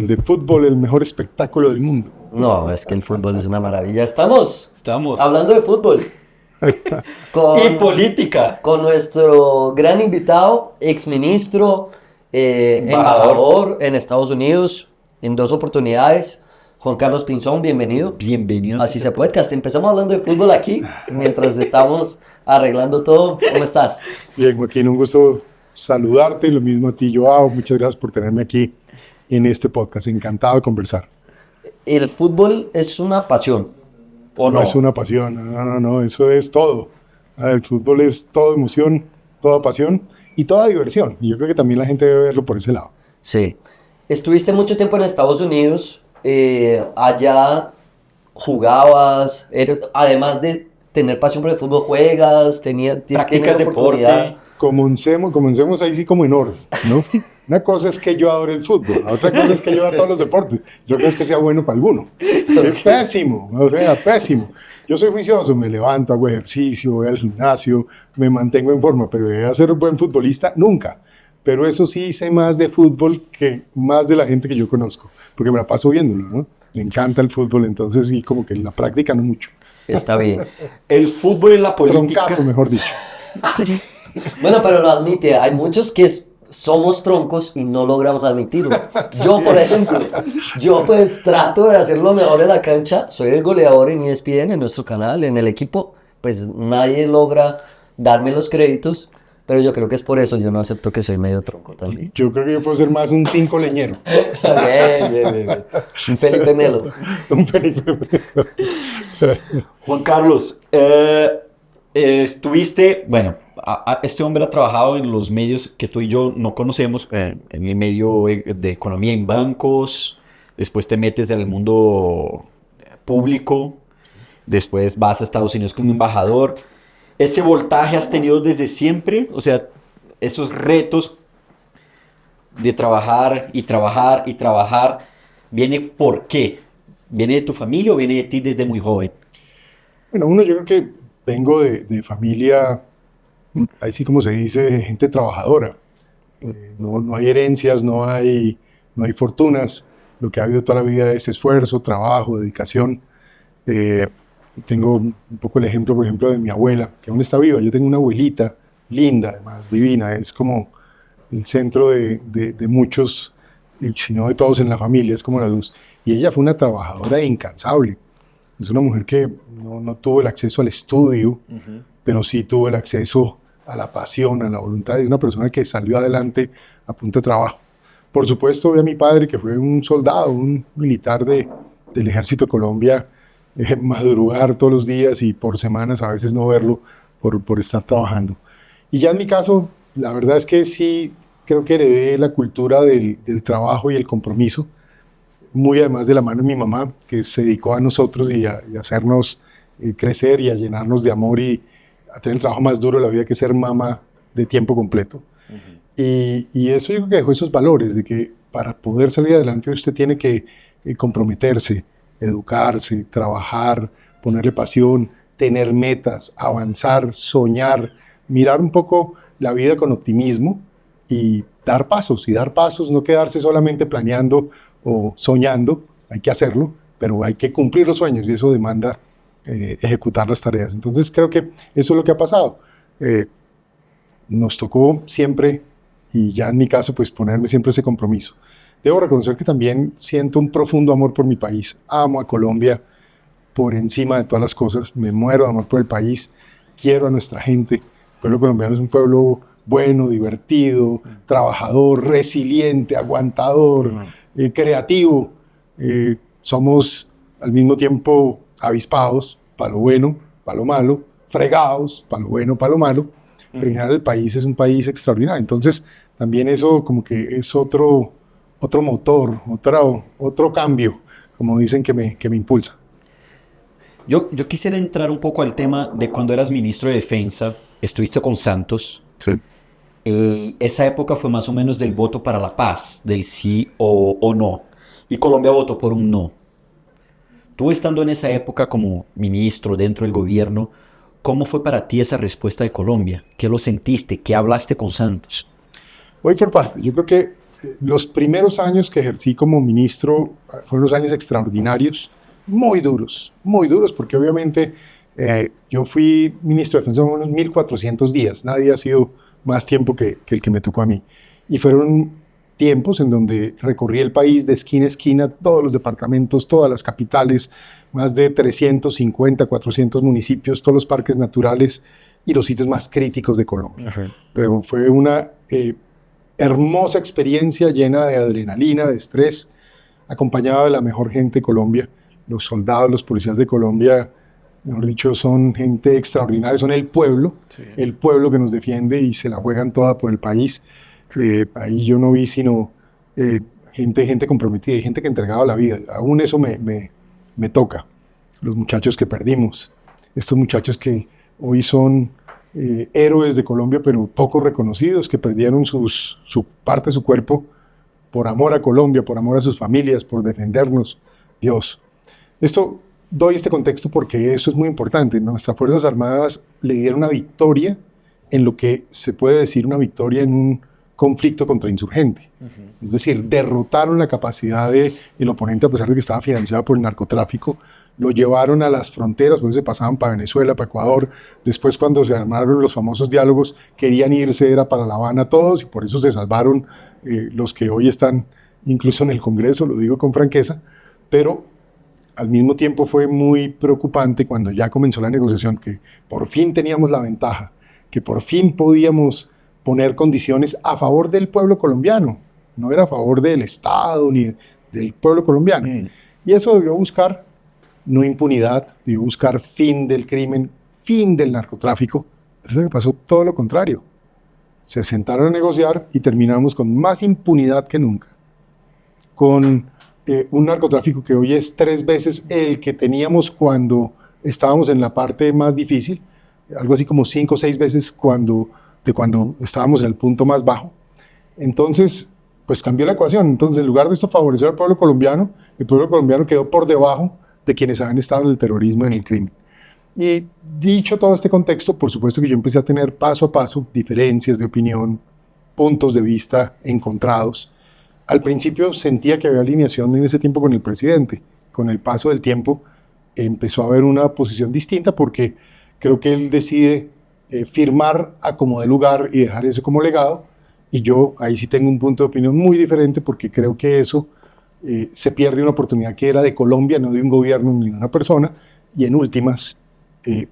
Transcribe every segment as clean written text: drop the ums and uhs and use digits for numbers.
de fútbol, el mejor espectáculo del mundo. No, es que el fútbol es una maravilla. Estamos Estamos. hablando de fútbol. Y política. Con nuestro gran invitado, exministro, embajador en Estados Unidos en 2 oportunidades, Juan Carlos Pinzón, bienvenido. Bienvenidos. Así se podcast. Empezamos hablando de fútbol aquí, mientras estamos arreglando todo. ¿Cómo estás? Bien, Joaquín, un gusto saludarte. Lo mismo a ti, Joao. Muchas gracias por tenerme aquí en este podcast. Encantado de conversar. El fútbol es una pasión. ¿O no? No es una pasión, no, eso es todo. El fútbol es toda emoción, toda pasión y toda diversión. Y yo creo que también la gente debe verlo por ese lado. Sí. Estuviste mucho tiempo en Estados Unidos. Allá jugabas. Además de tener pasión por el fútbol, juegas. Practicas deporte. Comencemos ahí sí como en orden, ¿no? Una cosa es que yo adore el fútbol, la otra cosa es que yo adore todos los deportes. Yo creo que sea bueno para alguno. Es pésimo, o sea, pésimo. Yo soy juicioso, me levanto, hago ejercicio, voy al gimnasio, me mantengo en forma, pero de ser un buen futbolista, nunca. Pero eso sí sé más de fútbol que más de la gente que yo conozco, porque me la paso viéndolo, ¿no? Me encanta el fútbol, entonces sí, como que en la práctica no mucho. Está bien. El fútbol y la política. Troncazo, mejor dicho. Bueno, pero lo admite. Hay muchos que somos troncos y no logramos admitirlo. Yo, por ejemplo, pues trato de hacer lo mejor en la cancha. Soy el goleador en ESPN, en nuestro canal, en el equipo. Pues nadie logra darme los créditos, pero yo creo que es por eso. Yo no acepto que soy medio tronco también. Yo creo que yo puedo ser más un 5 leñero. Bien. Un Felipe Melo. Un Felipe. Juan Carlos, estuviste, bueno, este hombre ha trabajado en los medios que tú y yo no conocemos, en el medio de economía en bancos, después te metes en el mundo público, después vas a Estados Unidos como embajador. ¿Ese voltaje has tenido desde siempre? O sea, esos retos de trabajar y trabajar y trabajar, ¿viene por qué? ¿Viene de tu familia o viene de ti desde muy joven? Bueno, yo creo que vengo de familia, ahí sí como se dice, gente trabajadora. No hay herencias, no hay fortunas. Lo que ha habido toda la vida es esfuerzo, trabajo, dedicación. Tengo un poco el ejemplo, por ejemplo, de mi abuela, que aún está viva. Yo tengo una abuelita linda, además, divina. Es como el centro de muchos, y si no de todos en la familia, es como la luz. Y ella fue una trabajadora incansable. Es una mujer que no tuvo el acceso al estudio, pero sí tuvo el acceso a la pasión, a la voluntad. Es una persona que salió adelante a punta de trabajo. Por supuesto, vi a mi padre, que fue un soldado, un militar del Ejército de Colombia, madrugar todos los días y por semanas a veces no verlo por estar trabajando. Y ya en mi caso, la verdad es que sí creo que heredé la cultura del trabajo y el compromiso, muy además de la mano de mi mamá, que se dedicó a nosotros y a hacernos crecer y a llenarnos de amor y a tener el trabajo más duro de la vida, que ser mamá de tiempo completo. Y eso yo creo que dejó esos valores de que para poder salir adelante usted tiene que comprometerse, educarse, trabajar, ponerle pasión, tener metas, avanzar, soñar, mirar un poco la vida con optimismo y dar pasos, no quedarse solamente planeando o soñando. Hay que hacerlo, pero hay que cumplir los sueños y eso demanda ejecutar las tareas. Entonces creo que eso es lo que ha pasado. Nos tocó siempre, y ya en mi caso, pues ponerme siempre ese compromiso. Debo reconocer que también siento un profundo amor por mi país. Amo a Colombia por encima de todas las cosas. Me muero de amor por el país. Quiero a nuestra gente. El pueblo colombiano es un pueblo bueno, divertido, trabajador, resiliente, aguantador, creativo. Somos al mismo tiempo avispados, para lo bueno, para lo malo, fregados, para lo bueno, para lo malo. Pero en general el país es un país extraordinario. Entonces también eso como que es otro motor, otro cambio, como dicen, que me impulsa. Yo quisiera entrar un poco al tema de cuando eras ministro de Defensa, estuviste con Santos. Sí. Esa época fue más o menos del voto para la paz, del sí o no. Y Colombia votó por un no. Tú estando en esa época como ministro dentro del gobierno, ¿cómo fue para ti esa respuesta de Colombia? ¿Qué lo sentiste? ¿Qué hablaste con Santos? Voy por partes. Yo creo que Los primeros años que ejercí como ministro fueron unos años extraordinarios, muy duros, porque obviamente yo fui ministro de Defensa unos 1.400 días, nadie ha sido más tiempo que el que me tocó a mí. Y fueron tiempos en donde recorrí el país de esquina a esquina, todos los departamentos, todas las capitales, más de 350, 400 municipios, todos los parques naturales y los sitios más críticos de Colombia. Ajá. Pero fue una hermosa experiencia llena de adrenalina, de estrés, acompañada de la mejor gente de Colombia. Los soldados, los policías de Colombia, mejor dicho, son gente extraordinaria, son el pueblo que nos defiende y se la juegan toda por el país. Ahí yo no vi sino gente comprometida y gente que entregaba la vida. Aún eso me toca. Los muchachos que perdimos, estos muchachos que hoy son héroes de Colombia, pero poco reconocidos, que perdieron su parte de su cuerpo por amor a Colombia, por amor a sus familias, por defendernos. Dios. Doy este contexto porque eso es muy importante. Nuestras Fuerzas Armadas le dieron una victoria en lo que se puede decir una victoria en un conflicto contra insurgente. Es decir, derrotaron la capacidad del oponente a pesar de que estaba financiado por el narcotráfico, lo llevaron a las fronteras, por eso se pasaban para Venezuela, para Ecuador. Después, cuando se armaron los famosos diálogos, querían irse, era para La Habana todos, y por eso se salvaron los que hoy están incluso en el Congreso, lo digo con franqueza, pero al mismo tiempo fue muy preocupante cuando ya comenzó la negociación, que por fin teníamos la ventaja, que por fin podíamos poner condiciones a favor del pueblo colombiano, no era a favor del Estado ni del pueblo colombiano. Y eso debió buscar no impunidad, debió buscar fin del crimen, fin del narcotráfico. Pero eso que pasó todo lo contrario. Se sentaron a negociar y terminamos con más impunidad que nunca. Con un narcotráfico que hoy es 3 veces el que teníamos cuando estábamos en la parte más difícil, algo así como 5 o 6 veces cuando estábamos en el punto más bajo. Entonces, pues cambió la ecuación. Entonces, en lugar de esto favorecer al pueblo colombiano, el pueblo colombiano quedó por debajo de quienes habían estado en el terrorismo y en el crimen. Y dicho todo este contexto, por supuesto que yo empecé a tener paso a paso diferencias de opinión, puntos de vista encontrados. Al principio sentía que había alineación en ese tiempo con el presidente. Con el paso del tiempo empezó a haber una posición distinta porque creo que él decide firmar a como de lugar y dejar eso como legado, y yo ahí sí tengo un punto de opinión muy diferente porque creo que eso se pierde una oportunidad que era de Colombia, no de un gobierno ni de una persona, y en últimas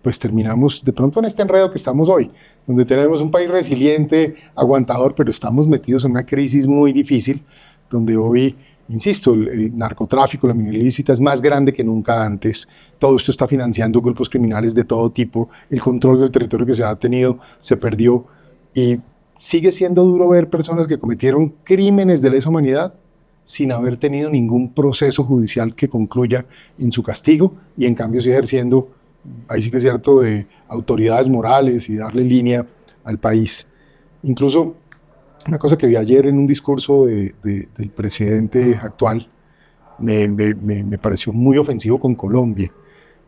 pues terminamos de pronto en este enredo que estamos hoy, donde tenemos un país resiliente, aguantador, pero estamos metidos en una crisis muy difícil, donde hoy, insisto, el narcotráfico, la minería ilícita es más grande que nunca antes. Todo esto está financiando grupos criminales de todo tipo. El control del territorio que se ha tenido se perdió. Y sigue siendo duro ver personas que cometieron crímenes de lesa humanidad sin haber tenido ningún proceso judicial que concluya en su castigo, y en cambio sigue ejerciendo, ahí sí que es cierto, de autoridades morales y darle línea al país. Incluso una cosa que vi ayer en un discurso del presidente actual me pareció muy ofensivo con Colombia,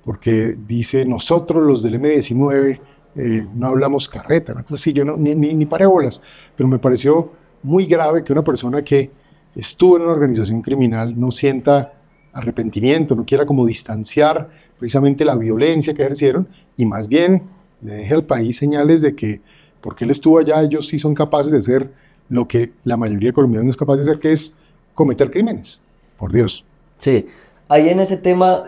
porque dice, nosotros los del M-19 no hablamos carreta, una cosa así. Yo ni paré bolas, pero me pareció muy grave que una persona que estuvo en una organización criminal no sienta arrepentimiento, no quiera como distanciar precisamente la violencia que ejercieron, y más bien le deje al país señales de que porque él estuvo allá, ellos sí son capaces de hacer lo que la mayoría de colombianos no es capaz de hacer, que es cometer crímenes, por Dios. Sí, ahí en ese tema,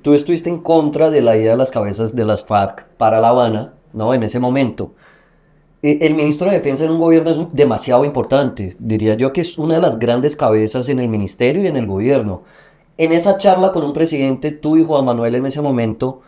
tú estuviste en contra de la idea de las cabezas de las FARC para La Habana, ¿no? En ese momento. El ministro de Defensa en un gobierno es demasiado importante, diría yo que es una de las grandes cabezas en el ministerio y en el gobierno. En esa charla con un presidente, tú y Juan Manuel en ese momento,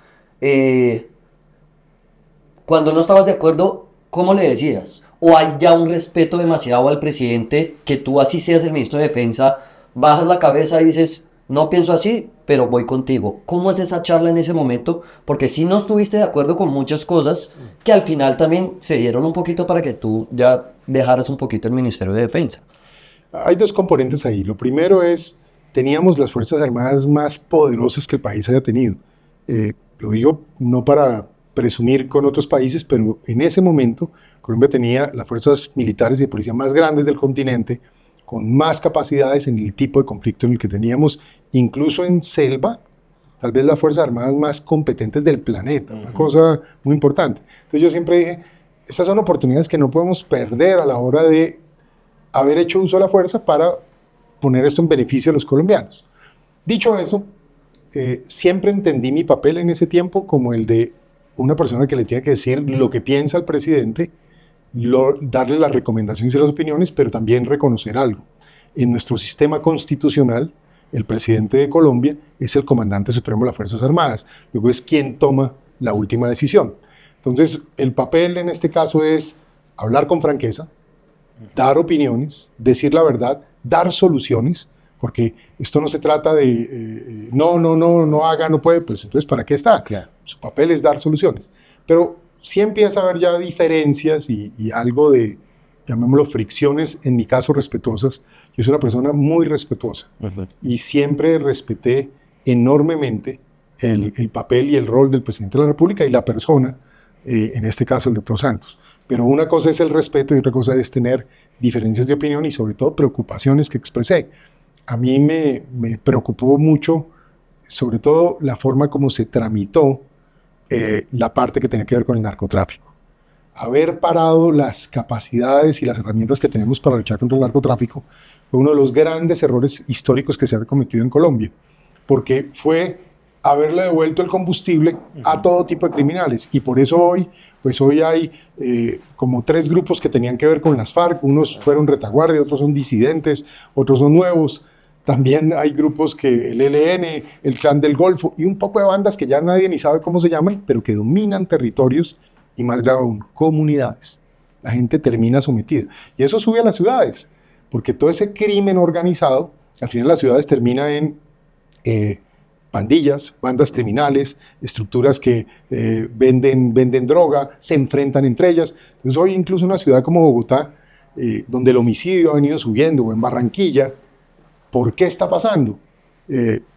cuando no estabas de acuerdo, ¿cómo le decías? ¿O hay ya un respeto demasiado al presidente que tú, así seas el ministro de Defensa, bajas la cabeza y dices, no pienso así, pero voy contigo? ¿Cómo es esa charla en ese momento? Porque sí no estuviste de acuerdo con muchas cosas que al final también se dieron un poquito para que tú ya dejaras un poquito el Ministerio de Defensa. Hay 2 componentes ahí. Lo primero es, teníamos las Fuerzas Armadas más poderosas que el país haya tenido. Lo digo no para presumir con otros países, pero en ese momento Colombia tenía las fuerzas militares y de policía más grandes del continente, con más capacidades en el tipo de conflicto en el que teníamos, incluso en selva, tal vez las Fuerzas Armadas más competentes del planeta, una cosa muy importante. Entonces yo siempre dije, estas son oportunidades que no podemos perder a la hora de haber hecho uso de la fuerza para poner esto en beneficio de los colombianos. Dicho eso, siempre entendí mi papel en ese tiempo como el de una persona que le tiene que decir lo que piensa el presidente, darle las recomendaciones y las opiniones, pero también reconocer algo. En nuestro sistema constitucional, el presidente de Colombia es el comandante supremo de las Fuerzas Armadas, luego es quien toma la última decisión. Entonces, el papel en este caso es hablar con franqueza, dar opiniones, decir la verdad, dar soluciones, porque esto no se trata de no haga, no puede, pues entonces ¿para qué está? Claro. Su papel es dar soluciones. Pero sí empieza a haber ya diferencias y algo de, llamémoslo, fricciones, en mi caso respetuosas. Yo soy una persona muy respetuosa y siempre respeté enormemente el papel y el rol del presidente de la República y la persona, en este caso el doctor Santos. Pero una cosa es el respeto y otra cosa es tener diferencias de opinión y sobre todo preocupaciones que expresé. A mí me preocupó mucho, sobre todo la forma como se tramitó la parte que tenía que ver con el narcotráfico. Haber parado las capacidades y las herramientas que tenemos para luchar contra el narcotráfico fue uno de los grandes errores históricos que se han cometido en Colombia, porque fue haberle devuelto el combustible a todo tipo de criminales. Y por eso hoy hay como 3 grupos que tenían que ver con las FARC. Unos fueron retaguardia, otros son disidentes, otros son nuevos. También hay grupos que el ELN, el Clan del Golfo y un poco de bandas que ya nadie ni sabe cómo se llaman, pero que dominan territorios y, más grave aún, comunidades. La gente termina sometida. Y eso sube a las ciudades, porque todo ese crimen organizado, al final las ciudades termina en pandillas, bandas criminales, estructuras que venden droga, se enfrentan entre ellas. Entonces hoy incluso una ciudad como Bogotá, donde el homicidio ha venido subiendo, o en Barranquilla, ¿por qué está pasando?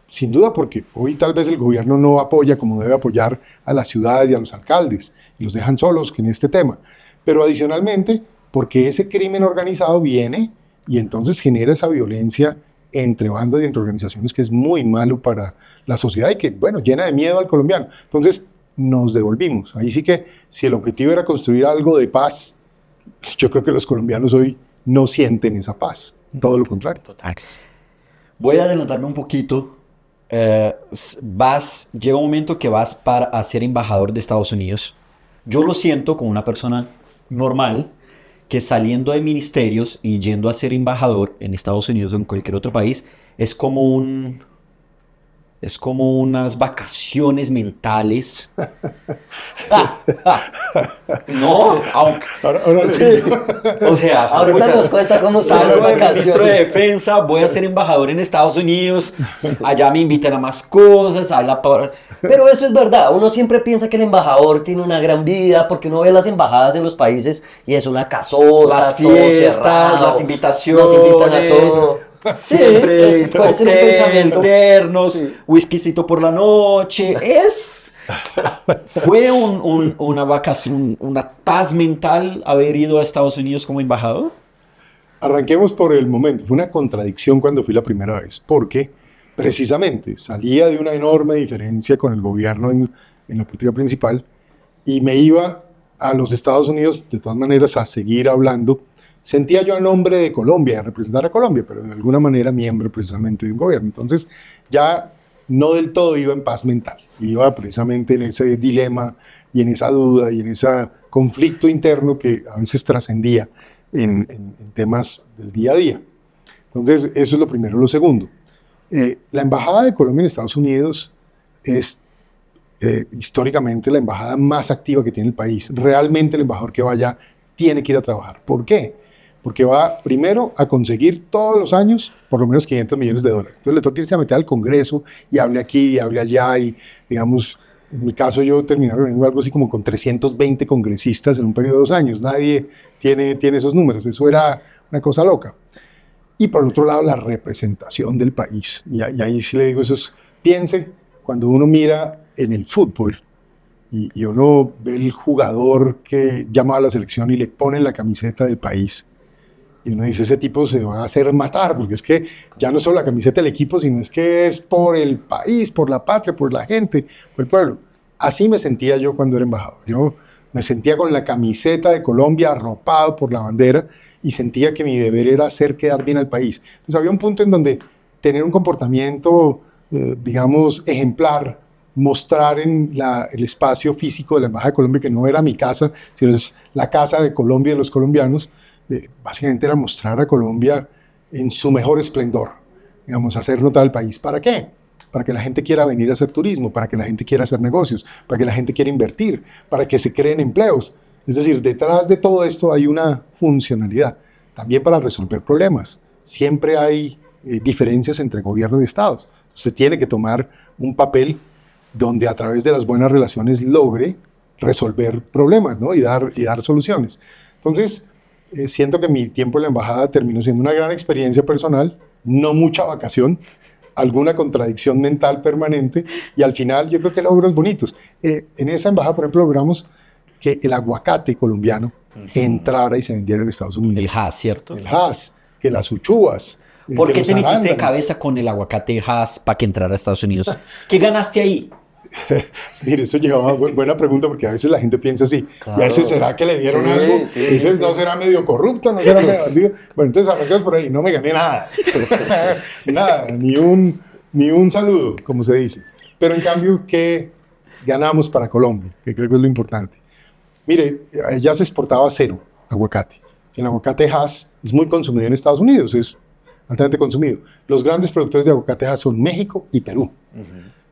Sin duda porque hoy tal vez el gobierno no apoya como debe apoyar a las ciudades y a los alcaldes, y los dejan solos en este tema. Pero adicionalmente, porque ese crimen organizado viene y entonces genera esa violencia entre bandas y entre organizaciones que es muy malo para la sociedad y que, bueno, llena de miedo al colombiano. Entonces nos devolvimos. Ahí sí que si el objetivo era construir algo de paz, yo creo que los colombianos hoy no sienten esa paz, todo lo contrario. Total. Voy a adelantarme un poquito. Llega un momento que vas a ser embajador de Estados Unidos. Yo lo siento como una persona normal, que saliendo de ministerios y yendo a ser embajador en Estados Unidos o en cualquier otro país, es como unas vacaciones mentales. No, aunque... Ahora sí. O sea, ahorita nos cuesta cómo son las salgo de vacaciones. ministro de Defensa, voy a ser embajador en Estados Unidos, allá me invitan a más cosas, Pero eso es verdad, uno siempre piensa que el embajador tiene una gran vida, porque uno ve las embajadas en los países y es una casota, las todo fiestas, cerrado, las invitaciones, nos invitan a todo. siempre puede ser un cóctel, pensamiento. ternos, Sí. whiskycito por la noche, fue una vacación, una paz mental haber ido a Estados Unidos como embajador. Arranquemos por el momento. Fue una contradicción cuando fui la primera vez, porque precisamente salía de una enorme diferencia con el gobierno en la política principal y me iba a los Estados Unidos de todas maneras a seguir hablando. Sentía yo a nombre de Colombia, a representar a Colombia, pero de alguna manera miembro precisamente de un gobierno. Entonces ya no del todo iba en paz mental, iba precisamente en ese dilema y en esa duda y en ese conflicto interno que a veces trascendía en temas del día a día. Entonces eso es lo primero. Lo segundo, la Embajada de Colombia en Estados Unidos es históricamente la embajada más activa que tiene el país. Realmente el embajador que vaya tiene que ir a trabajar. ¿Por qué? Porque va primero a conseguir todos los años por lo menos $500 millones. Entonces le toca irse a meter al Congreso y hable aquí y hable allá y, digamos, en mi caso yo terminé reuniendo algo así como con 320 congresistas en un periodo de 2 años. Nadie tiene esos números. Eso era una cosa loca. Y por otro lado, la representación del país. Y ahí sí le digo, piense, cuando uno mira en el fútbol y uno ve el jugador que llama a la selección y le pone la camiseta del país, Y uno dice, ese tipo se va a hacer matar, porque es que ya no es solo la camiseta del equipo, sino es que es por el país, por la patria, por la gente, por el pueblo. Así me sentía yo cuando era embajador. Yo me sentía con la camiseta de Colombia, arropado por la bandera, y sentía que mi deber era hacer quedar bien al país. Entonces había un punto en donde tener un comportamiento, digamos, ejemplar, mostrar en el espacio físico de la Embajada de Colombia, que no era mi casa, sino es la casa de Colombia y de los colombianos, básicamente era mostrar a Colombia en su mejor esplendor, digamos, hacer notar al país. ¿Para qué? Para que la gente quiera venir a hacer turismo, para que la gente quiera hacer negocios, para que la gente quiera invertir, para que se creen empleos. Es decir, detrás de todo esto hay una funcionalidad, también para resolver problemas. Siempre hay diferencias entre gobierno y estados. Se tiene que tomar un papel donde a través de las buenas relaciones logre resolver problemas, ¿no? y dar soluciones. Entonces, siento que mi tiempo en la embajada terminó siendo una gran experiencia personal, no mucha vacación, alguna contradicción mental permanente, y al final yo creo que logros bonitos. En esa embajada, por ejemplo, logramos que el aguacate colombiano entrara y se vendiera en Estados Unidos. El Hass, ¿cierto? El Hass, que las uchuvas. ¿Por que qué los te metiste de arándanos. cabeza con el aguacate Hass para que entrara a Estados Unidos? ¿Qué ganaste ahí? Mire, eso llevaba buena pregunta, porque a veces la gente piensa así. Claro. Y a ese será que le dieron Sí, algo. sí, Ese sí, no sí. será medio corrupto, no será medio bandido. Bueno, entonces arrancamos por ahí. No me gané nada. Nada, ni un saludo, como se dice. Pero en cambio, ¿qué ganamos para Colombia? Que creo que es lo importante. Mire, ya se exportaba cero aguacate. El aguacate Hass es muy consumido en Estados Unidos, es altamente consumido. Los grandes productores de aguacate Hass son México y Perú.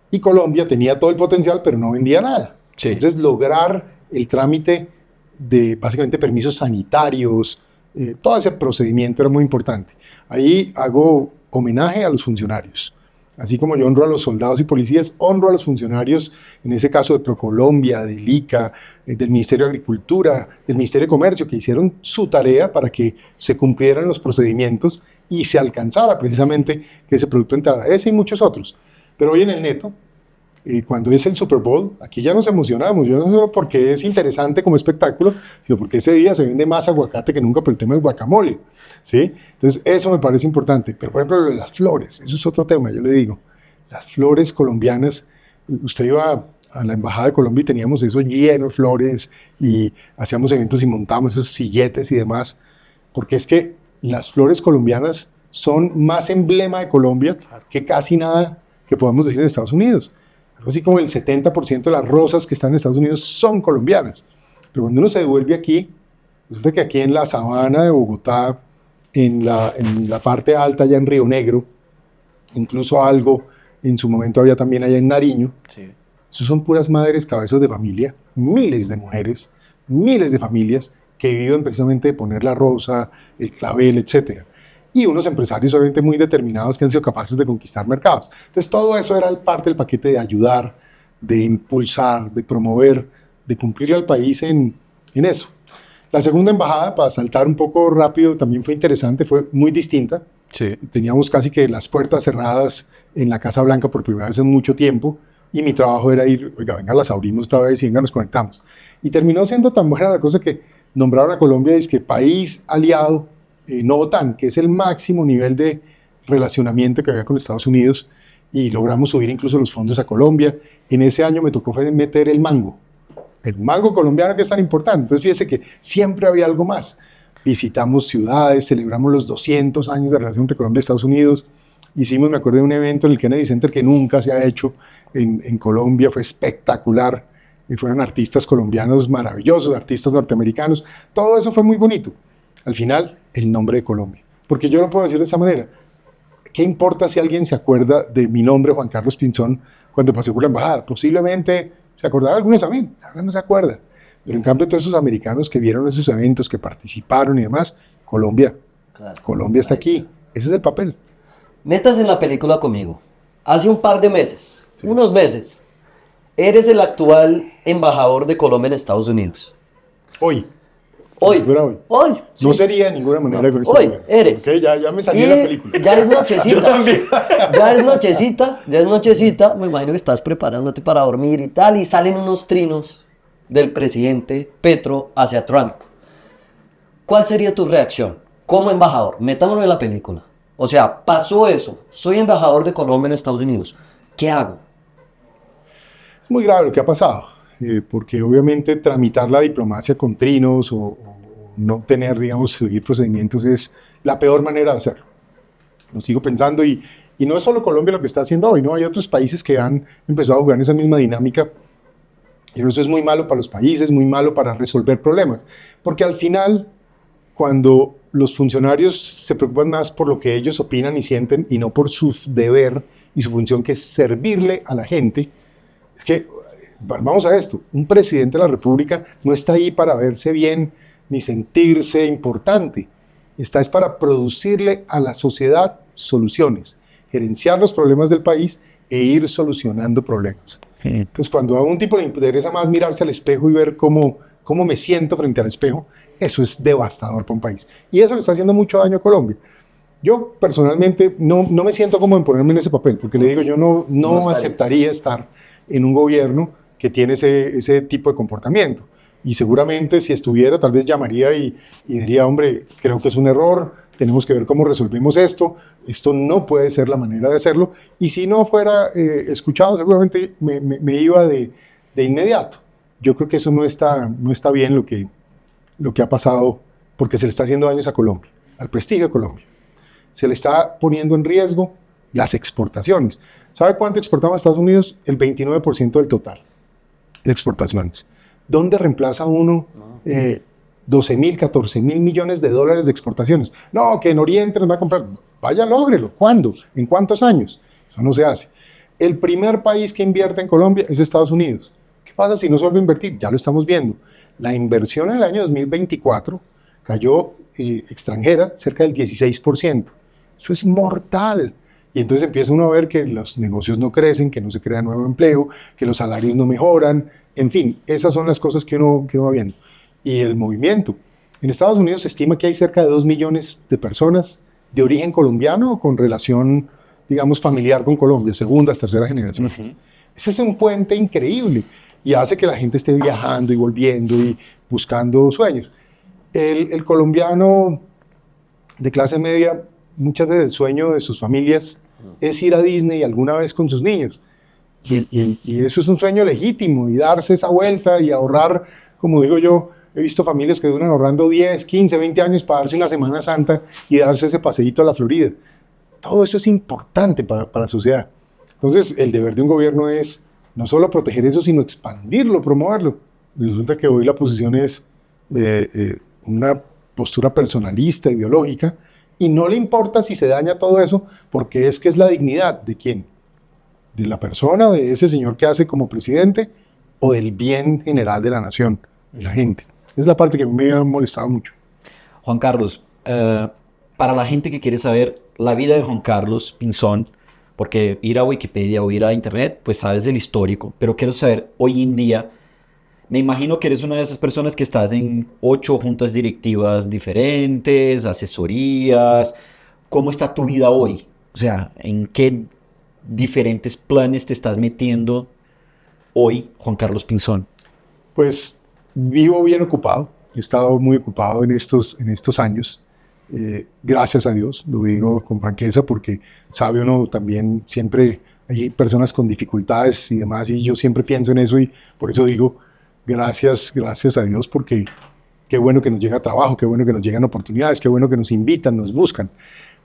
Y Colombia tenía todo el potencial, pero no vendía nada. Sí. Entonces, lograr el trámite de básicamente permisos sanitarios, todo ese procedimiento era muy importante. Ahí hago homenaje a los funcionarios. Así como yo honro a los soldados y policías, honro a los funcionarios, en ese caso de ProColombia, del ICA, del Ministerio de Agricultura, del Ministerio de Comercio, que hicieron su tarea para que se cumplieran los procedimientos y se alcanzara precisamente que ese producto entrara. Ese y muchos otros. Pero hoy en el neto, cuando es el Super Bowl, aquí ya nos emocionamos, yo no solo porque es interesante como espectáculo, sino porque ese día se vende más aguacate que nunca por el tema del guacamole, ¿sí? Entonces eso me parece importante. Pero por ejemplo las flores, eso es otro tema, yo le digo, las flores colombianas, usted iba a la Embajada de Colombia y teníamos eso lleno de flores y hacíamos eventos y montamos esos silletes y demás, porque es que las flores colombianas son más emblema de Colombia que casi nada que podamos decir en Estados Unidos. Algo así como el 70% de las rosas que están en Estados Unidos son colombianas. Pero cuando uno se devuelve aquí, resulta que aquí en la sabana de Bogotá, en la parte alta, allá en Río Negro, incluso algo en su momento había también allá en Nariño, esos son puras madres, cabezas de familia, miles de mujeres, miles de familias que viven precisamente de poner la rosa, el clavel, etc. Y unos empresarios obviamente muy determinados que han sido capaces de conquistar mercados. Entonces todo eso era parte del paquete de ayudar, de impulsar, de promover, de cumplirle al país en eso. La segunda embajada, para saltar un poco rápido, también fue interesante, fue muy distinta. Sí. Teníamos casi que las puertas cerradas en la Casa Blanca por primera vez en mucho tiempo, y mi trabajo era ir, oiga, venga, las abrimos otra vez y venga, nos conectamos. Y terminó siendo tan buena la cosa que nombraron a Colombia es que país aliado, no OTAN, que es el máximo nivel de relacionamiento que había con Estados Unidos, y logramos subir incluso los fondos a Colombia. En ese año me tocó meter el mango colombiano, que es tan importante. Entonces fíjese que siempre había algo más. Visitamos ciudades, celebramos los 200 años de relación entre Colombia y Estados Unidos. Hicimos, me acuerdo de un evento en el Kennedy Center que nunca se ha hecho en Colombia, fue espectacular. Y fueron artistas colombianos maravillosos, artistas norteamericanos. Todo eso fue muy bonito. Al final, el nombre de Colombia. Porque yo lo puedo decir de esa manera. ¿Qué importa si alguien se acuerda de mi nombre, Juan Carlos Pinzón, cuando pasé por la embajada? Posiblemente se acordarán algunos a mí, ahora no se acuerdan. Pero en cambio, todos esos americanos que vieron esos eventos, que participaron y demás, Colombia. Claro. Colombia está aquí. Ese es el papel. Metas en la película conmigo. Hace un par de meses, unos meses, eres el actual embajador de Colombia en Estados Unidos. Hoy. Hoy. Fuera hoy. Hoy. No sí. sería de ninguna manera No, con esta hoy mujer. eres. Ok, ya me salió Y la película. ya es nochecita. Yo también. Ya es nochecita. Me imagino que estás preparándote para dormir y tal. Y salen unos trinos del presidente Petro hacia Trump. ¿Cuál sería tu reacción? como embajador, metámonos en la película. O sea, pasó eso. Soy embajador de Colombia en Estados Unidos. ¿Qué hago? Es muy grave lo que ha pasado, porque obviamente tramitar la diplomacia con trinos o no tener, digamos, seguir procedimientos es la peor manera de hacerlo. Lo sigo pensando y no es solo Colombia lo que está haciendo hoy, ¿no? Hay otros países que han empezado a jugar en esa misma dinámica y eso es muy malo para los países, muy malo para resolver problemas, porque al final, cuando los funcionarios se preocupan más por lo que ellos opinan y sienten y no por su deber y su función, que es servirle a la gente, es que, vamos a esto, un presidente de la República no está ahí para verse bien ni sentirse importante, es para producirle a la sociedad soluciones, gerenciar los problemas del país e ir solucionando problemas. Entonces, cuando a un tipo le interesa más mirarse al espejo y ver cómo me siento frente al espejo, eso es devastador para un país. Y eso le está haciendo mucho daño a Colombia. Yo personalmente no me siento cómodo en ponerme en ese papel, porque le digo, yo no aceptaría estar en un gobierno que tiene ese tipo de comportamiento. Y seguramente si estuviera, tal vez llamaría y diría, hombre, creo que es un error, tenemos que ver cómo resolvemos esto no puede ser la manera de hacerlo. Y si no fuera escuchado, seguramente me iba de inmediato. Yo creo que eso no está bien lo que ha pasado, porque se le está haciendo daños a Colombia, al prestigio de Colombia. Se le está poniendo en riesgo las exportaciones. ¿Sabe cuánto exportamos a Estados Unidos? El 29% del total de exportaciones. ¿Dónde reemplaza uno 12.000, 14.000 millones de dólares de exportaciones? No, que en Oriente nos va a comprar. Vaya, lógrelo. ¿Cuándo? ¿En cuántos años? Eso no se hace. El primer país que invierte en Colombia es Estados Unidos. ¿Qué pasa si no suelve a invertir? Ya lo estamos viendo. La inversión en el año 2024 cayó extranjera cerca del 16%. Eso es mortal. Y entonces empieza uno a ver que los negocios no crecen, que no se crea nuevo empleo, que los salarios no mejoran. En fin, esas son las cosas que uno va viendo. Y el movimiento. En Estados Unidos se estima que hay cerca de 2 millones de personas de origen colombiano o con relación, digamos, familiar con Colombia, segundas, terceras generaciones. Ese es un puente increíble y hace que la gente esté viajando y volviendo y buscando sueños. El colombiano de clase media, muchas veces el sueño de sus familias es ir a Disney alguna vez con sus niños. Y eso es un sueño legítimo, y darse esa vuelta y ahorrar, como digo yo, he visto familias que duran ahorrando 10, 15, 20 años para darse una Semana Santa y darse ese paseíto a la Florida. Todo eso es importante para la sociedad. Entonces, el deber de un gobierno es no solo proteger eso, sino expandirlo, promoverlo. Y resulta que hoy la posición es una postura personalista, ideológica, y no le importa si se daña todo eso, porque es que es la dignidad de quién, de la persona, de ese señor que hace como presidente, o del bien general de la nación, de la gente. Es la parte que me ha molestado mucho. Juan Carlos, para la gente que quiere saber la vida de Juan Carlos Pinzón, porque ir a Wikipedia o ir a Internet, pues sabes del histórico, pero quiero saber hoy en día, me imagino que eres una de esas personas que estás en 8 juntas directivas diferentes, asesorías. ¿Cómo está tu vida hoy? O sea, ¿en qué diferentes planes te estás metiendo hoy, Juan Carlos Pinzón? Pues vivo bien ocupado, he estado muy ocupado en estos años, gracias a Dios, lo digo con franqueza, porque sabe uno también, siempre hay personas con dificultades y demás, y yo siempre pienso en eso, y por eso digo, gracias a Dios, porque qué bueno que nos llega trabajo, qué bueno que nos llegan oportunidades, qué bueno que nos invitan, nos buscan.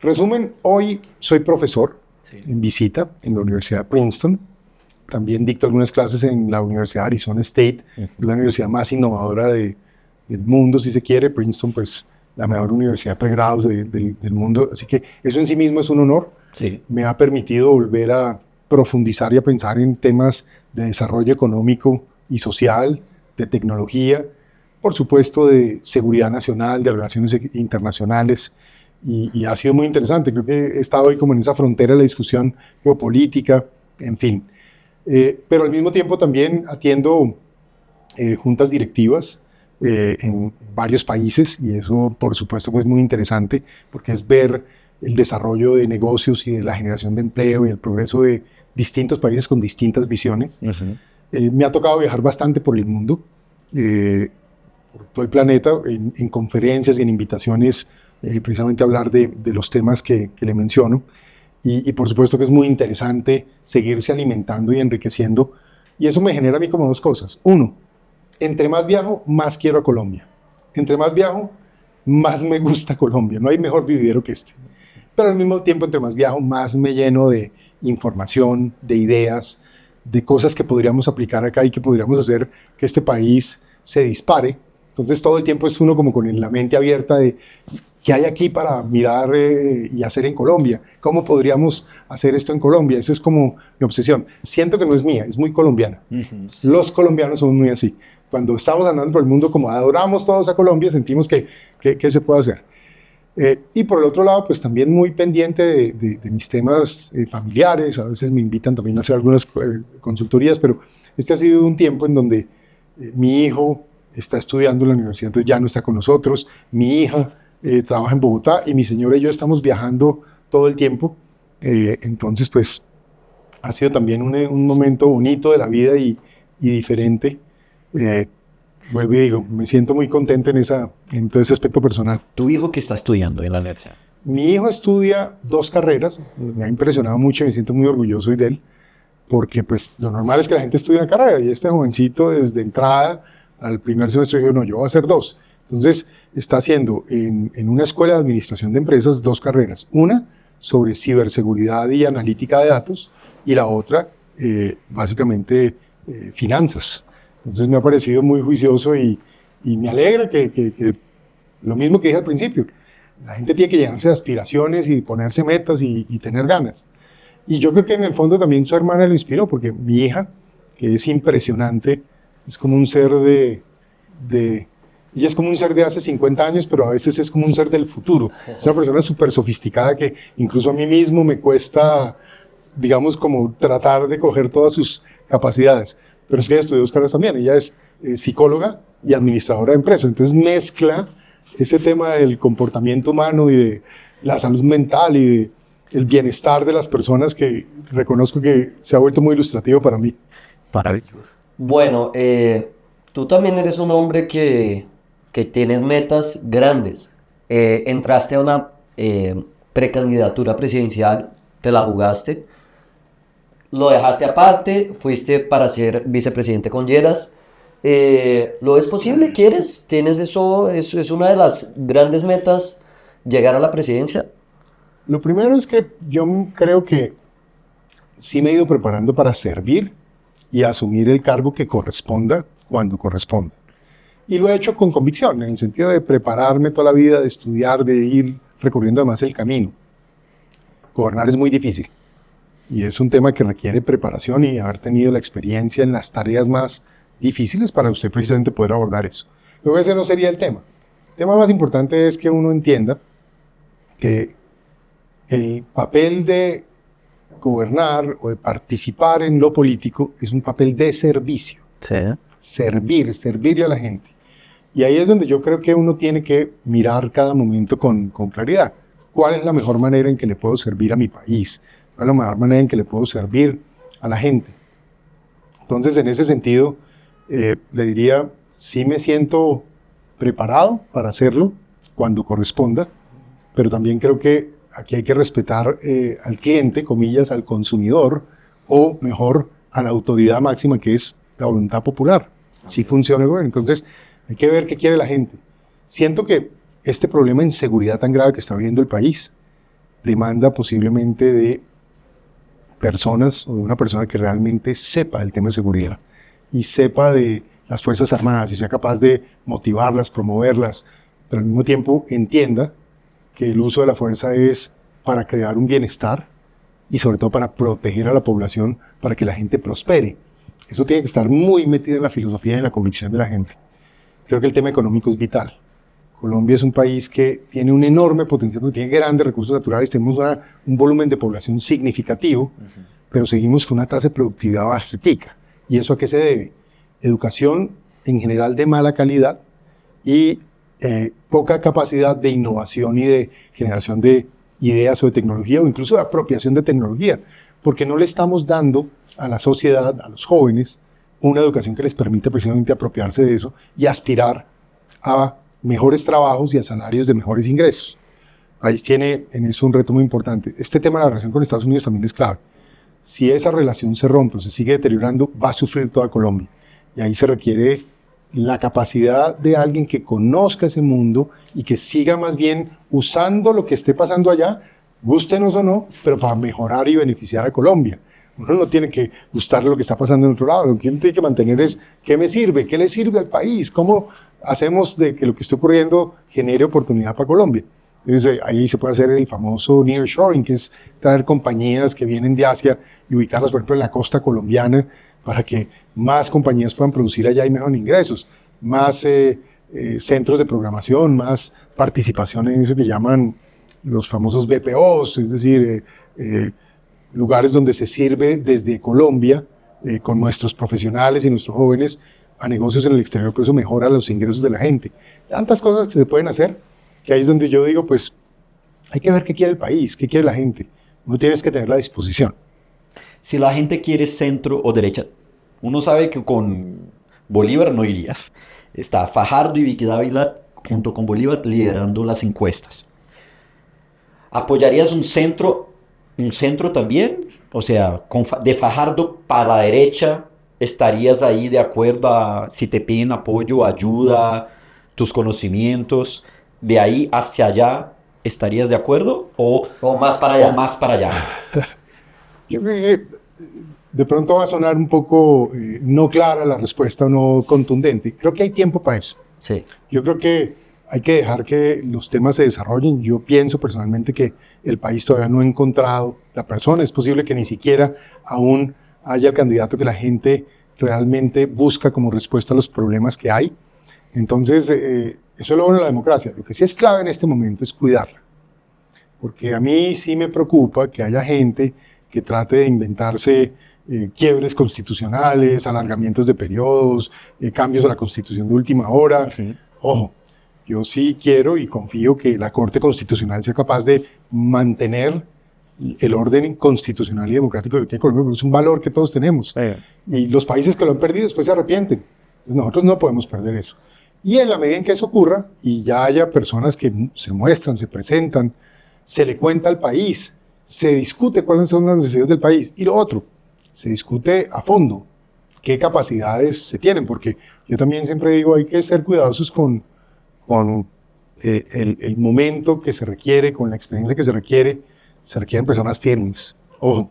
Resumen, hoy soy profesor en visita en la Universidad de Princeton. También dicto algunas clases en la Universidad de Arizona State, la universidad más innovadora del mundo, si se quiere. Princeton, pues, la mejor universidad de pregrados del mundo. Así que eso en sí mismo es un honor. Sí. Me ha permitido volver a profundizar y a pensar en temas de desarrollo económico y social, de tecnología, por supuesto de seguridad nacional, de relaciones internacionales. Y ha sido muy interesante. Creo que he estado hoy como en esa frontera de la discusión geopolítica, en fin. Pero al mismo tiempo también atiendo juntas directivas en varios países, y eso por supuesto es muy interesante porque es ver el desarrollo de negocios y de la generación de empleo y el progreso de distintos países con distintas visiones. Me ha tocado viajar bastante por el mundo, por todo el planeta, en conferencias y en invitaciones precisamente hablar de los temas que le menciono. Y por supuesto que es muy interesante seguirse alimentando y enriqueciendo. Y eso me genera a mí como dos cosas. Uno, entre más viajo, más quiero a Colombia. Entre más viajo, más me gusta Colombia. No hay mejor vividero que este. Pero al mismo tiempo, entre más viajo, más me lleno de información, de ideas, de cosas que podríamos aplicar acá y que podríamos hacer que este país se dispare. Entonces todo el tiempo es uno como con la mente abierta de qué hay aquí para mirar y hacer en Colombia. ¿Cómo podríamos hacer esto en Colombia? Esa es como mi obsesión. Siento que no es mía, es muy colombiana. Los colombianos somos muy así. Cuando estamos andando por el mundo, como adoramos todos a Colombia, sentimos que se puede hacer. Y por el otro lado, pues también muy pendiente de mis temas familiares. A veces me invitan también a hacer algunas consultorías, pero este ha sido un tiempo en donde mi hijo está estudiando en la universidad, entonces ya no está con nosotros. Mi hija trabaja en Bogotá y mi señora y yo estamos viajando todo el tiempo. Entonces, pues ha sido también un momento bonito de la vida y diferente. Vuelvo y digo, me siento muy contento en todo ese aspecto personal. ¿Tu hijo qué está estudiando en la universidad? Mi hijo estudia 2 carreras, me ha impresionado mucho y me siento muy orgulloso de él, porque pues lo normal es que la gente estudie una carrera y este jovencito desde entrada al primer semestre dijo, no, yo voy a hacer 2. Entonces está haciendo en una escuela de administración de empresas 2 carreras, una sobre ciberseguridad y analítica de datos y la otra básicamente finanzas. Entonces me ha parecido muy juicioso y me alegra que lo mismo que dije al principio, la gente tiene que llenarse de aspiraciones y ponerse metas y tener ganas. Y yo creo que en el fondo también su hermana lo inspiró, porque mi hija, que es impresionante, es como un ser ella es como un ser de hace 50 años, pero a veces es como un ser del futuro. Es una persona súper sofisticada que incluso a mí mismo me cuesta, digamos, como tratar de coger todas sus capacidades. Pero es que ella estudió 2 carreras también. Ella es psicóloga y administradora de empresas. Entonces mezcla ese tema del comportamiento humano y de la salud mental y del bienestar de las personas, que reconozco que se ha vuelto muy ilustrativo para mí. Maravilloso. Bueno, tú también eres un hombre que tienes metas grandes. Entraste a una precandidatura presidencial, te la jugaste. Lo dejaste aparte, fuiste para ser vicepresidente con Lleras. ¿Lo es posible? ¿Quieres? ¿Tienes eso? ¿Es una de las grandes metas llegar a la presidencia? Lo primero es que yo creo que sí me he ido preparando para servir y asumir el cargo que corresponda cuando corresponda. Y lo he hecho con convicción, en el sentido de prepararme toda la vida, de estudiar, de ir recorriendo además el camino. Gobernar es muy difícil. Y es un tema que requiere preparación y haber tenido la experiencia en las tareas más difíciles para usted precisamente poder abordar eso. Luego ese no sería el tema. El tema más importante es que uno entienda que el papel de gobernar o de participar en lo político es un papel de servicio. Sí. Servirle a la gente. Y ahí es donde yo creo que uno tiene que mirar cada momento con claridad. ¿Cuál es la mejor manera en que le puedo servir a mi país? ¿Cuál es la mejor manera en que le puedo servir a la gente? Entonces, en ese sentido, le diría, sí me siento preparado para hacerlo cuando corresponda, pero también creo que aquí hay que respetar al cliente, comillas, al consumidor, o mejor, a la autoridad máxima, que es la voluntad popular. Así funciona el gobierno. Entonces, hay que ver qué quiere la gente. Siento que este problema de inseguridad tan grave que está viviendo el país demanda posiblemente de personas o de una persona que realmente sepa del tema de seguridad y sepa de las Fuerzas Armadas y sea capaz de motivarlas, promoverlas, pero al mismo tiempo entienda que el uso de la fuerza es para crear un bienestar y sobre todo para proteger a la población, para que la gente prospere. Eso tiene que estar muy metido en la filosofía y en la convicción de la gente. Creo que el tema económico es vital. Colombia es un país que tiene un enorme potencial, tiene grandes recursos naturales, tenemos un volumen de población significativo, pero seguimos con una tasa de productividad bajitica. ¿Y eso a qué se debe? Educación en general de mala calidad y poca capacidad de innovación y de generación de ideas o de tecnología o incluso de apropiación de tecnología, porque no le estamos dando a la sociedad, a los jóvenes, una educación que les permita precisamente apropiarse de eso y aspirar a mejores trabajos y a salarios de mejores ingresos. país tiene en eso un reto muy importante. Este tema de la relación con Estados Unidos también es clave. Si esa relación se rompe o se sigue deteriorando, va a sufrir toda Colombia. Y ahí se requiere la capacidad de alguien que conozca ese mundo y que siga más bien usando lo que esté pasando allá, gústenos o no, pero para mejorar y beneficiar a Colombia. Uno no tiene que gustarle lo que está pasando en otro lado, lo que uno tiene que mantener es ¿qué me sirve? ¿Qué le sirve al país? ¿Cómo hacemos de que lo que esté ocurriendo genere oportunidad para Colombia? Entonces, ahí se puede hacer el famoso nearshoring, que es traer compañías que vienen de Asia y ubicarlas, por ejemplo, en la costa colombiana, para que más compañías puedan producir allá y mejoren ingresos, más centros de programación, más participación en eso que llaman los famosos BPOs, es decir, lugares donde se sirve desde Colombia con nuestros profesionales y nuestros jóvenes a negocios en el exterior, pero eso mejora los ingresos de la gente. Tantas cosas que se pueden hacer, que ahí es donde yo digo, pues hay que ver qué quiere el país, qué quiere la gente. Uno tiene que tener la disposición. Si la gente quiere centro o derecha, uno sabe que con Bolívar no irías. Está Fajardo y Vicky Dávila junto con Bolívar liderando las encuestas. ¿Apoyarías un centro también? O sea, de Fajardo para la derecha, ¿estarías ahí de acuerdo a si te piden apoyo, ayuda, tus conocimientos? De ahí hacia allá, ¿estarías de acuerdo? ¿O más para allá? O más para allá. Yo creo que de pronto va a sonar un poco no clara la respuesta o no contundente. Creo que hay tiempo para eso. Sí. Yo creo que hay que dejar que los temas se desarrollen. Yo pienso personalmente que el país todavía no ha encontrado la persona. Es posible que ni siquiera aún haya el candidato que la gente realmente busca como respuesta a los problemas que hay. Entonces, eso es lo bueno de la democracia. Lo que sí es clave en este momento es cuidarla. Porque a mí sí me preocupa que haya gente que trate de inventarse quiebres constitucionales, alargamientos de periodos, cambios a la Constitución de última hora. Ojo, yo sí quiero y confío que la Corte Constitucional sea capaz de mantener el orden constitucional y democrático que tiene Colombia, porque es un valor que todos tenemos. Y los países que lo han perdido después se arrepienten. Nosotros no podemos perder eso. Y en la medida en que eso ocurra y ya haya personas que se muestran, se presentan, se le cuenta al país, se discute cuáles son las necesidades del país. Y lo otro, se discute a fondo qué capacidades se tienen, porque yo también siempre digo, hay que ser cuidadosos con el momento que se requiere, con la experiencia que se requieren personas firmes. Ojo,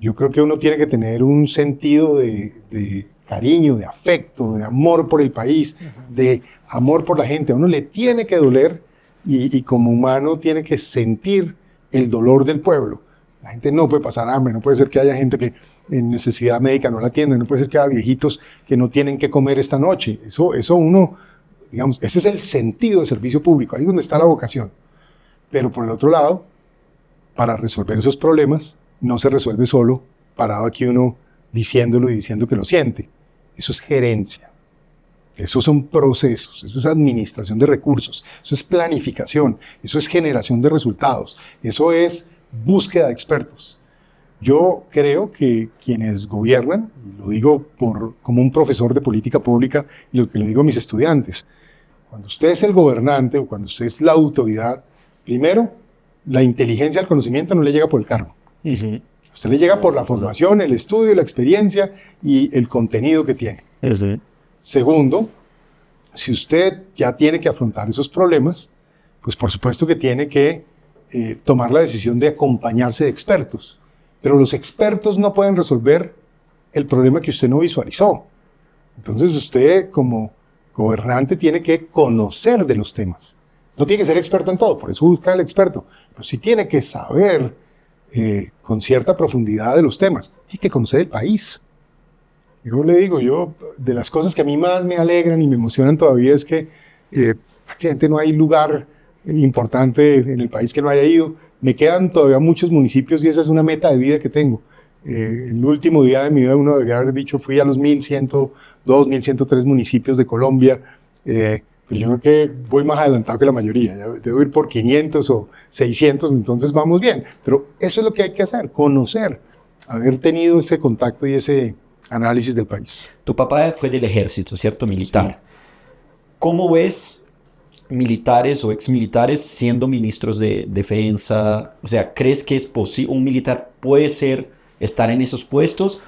yo creo que uno tiene que tener un sentido de cariño, de afecto, de amor por el país, de amor por la gente. A uno le tiene que doler y como humano tiene que sentir el dolor del pueblo. La gente no puede pasar hambre, no puede ser que haya gente que en necesidad médica no la atienden, no puede ser que haya viejitos que no tienen que comer esta noche. Eso uno, digamos, ese es el sentido de servicio público, ahí es donde está la vocación. Pero por el otro lado, para resolver esos problemas, no se resuelve solo, parado aquí uno diciéndolo y diciendo que lo siente. Eso es gerencia. Eso son procesos, eso es administración de recursos, eso es planificación, eso es generación de resultados, eso es búsqueda de expertos. Yo creo que quienes gobiernan, y lo digo como un profesor de política pública y lo que le digo a mis estudiantes, cuando usted es el gobernante o cuando usted es la autoridad, primero, la inteligencia, el conocimiento no le llega por el cargo. A usted le llega por la formación, el estudio, la experiencia y el contenido que tiene. Segundo, si usted ya tiene que afrontar esos problemas, pues por supuesto que tiene que tomar la decisión de acompañarse de expertos. Pero los expertos no pueden resolver el problema que usted no visualizó. Entonces usted como gobernante tiene que conocer de los temas. No tiene que ser experto en todo, por eso busca al experto. Pero sí tiene que saber con cierta profundidad de los temas. Tiene que conocer el país. Yo le digo, de las cosas que a mí más me alegran y me emocionan todavía es que prácticamente no hay lugar importante en el país que no haya ido. Me quedan todavía muchos municipios y esa es una meta de vida que tengo. El último día de mi vida uno debería haber dicho, fui a los 1102, 1103 municipios de Colombia, pero yo creo que voy más adelantado que la mayoría. Ya debo ir por 500 o 600, entonces vamos bien. Pero eso es lo que hay que hacer, conocer, haber tenido ese contacto y ese análisis del país. Tu papá fue del ejército, ¿cierto? Militar. Sí. ¿Cómo ves militares o exmilitares siendo ministros de defensa? O sea, ¿crees que es posible, un militar puede estar en esos puestos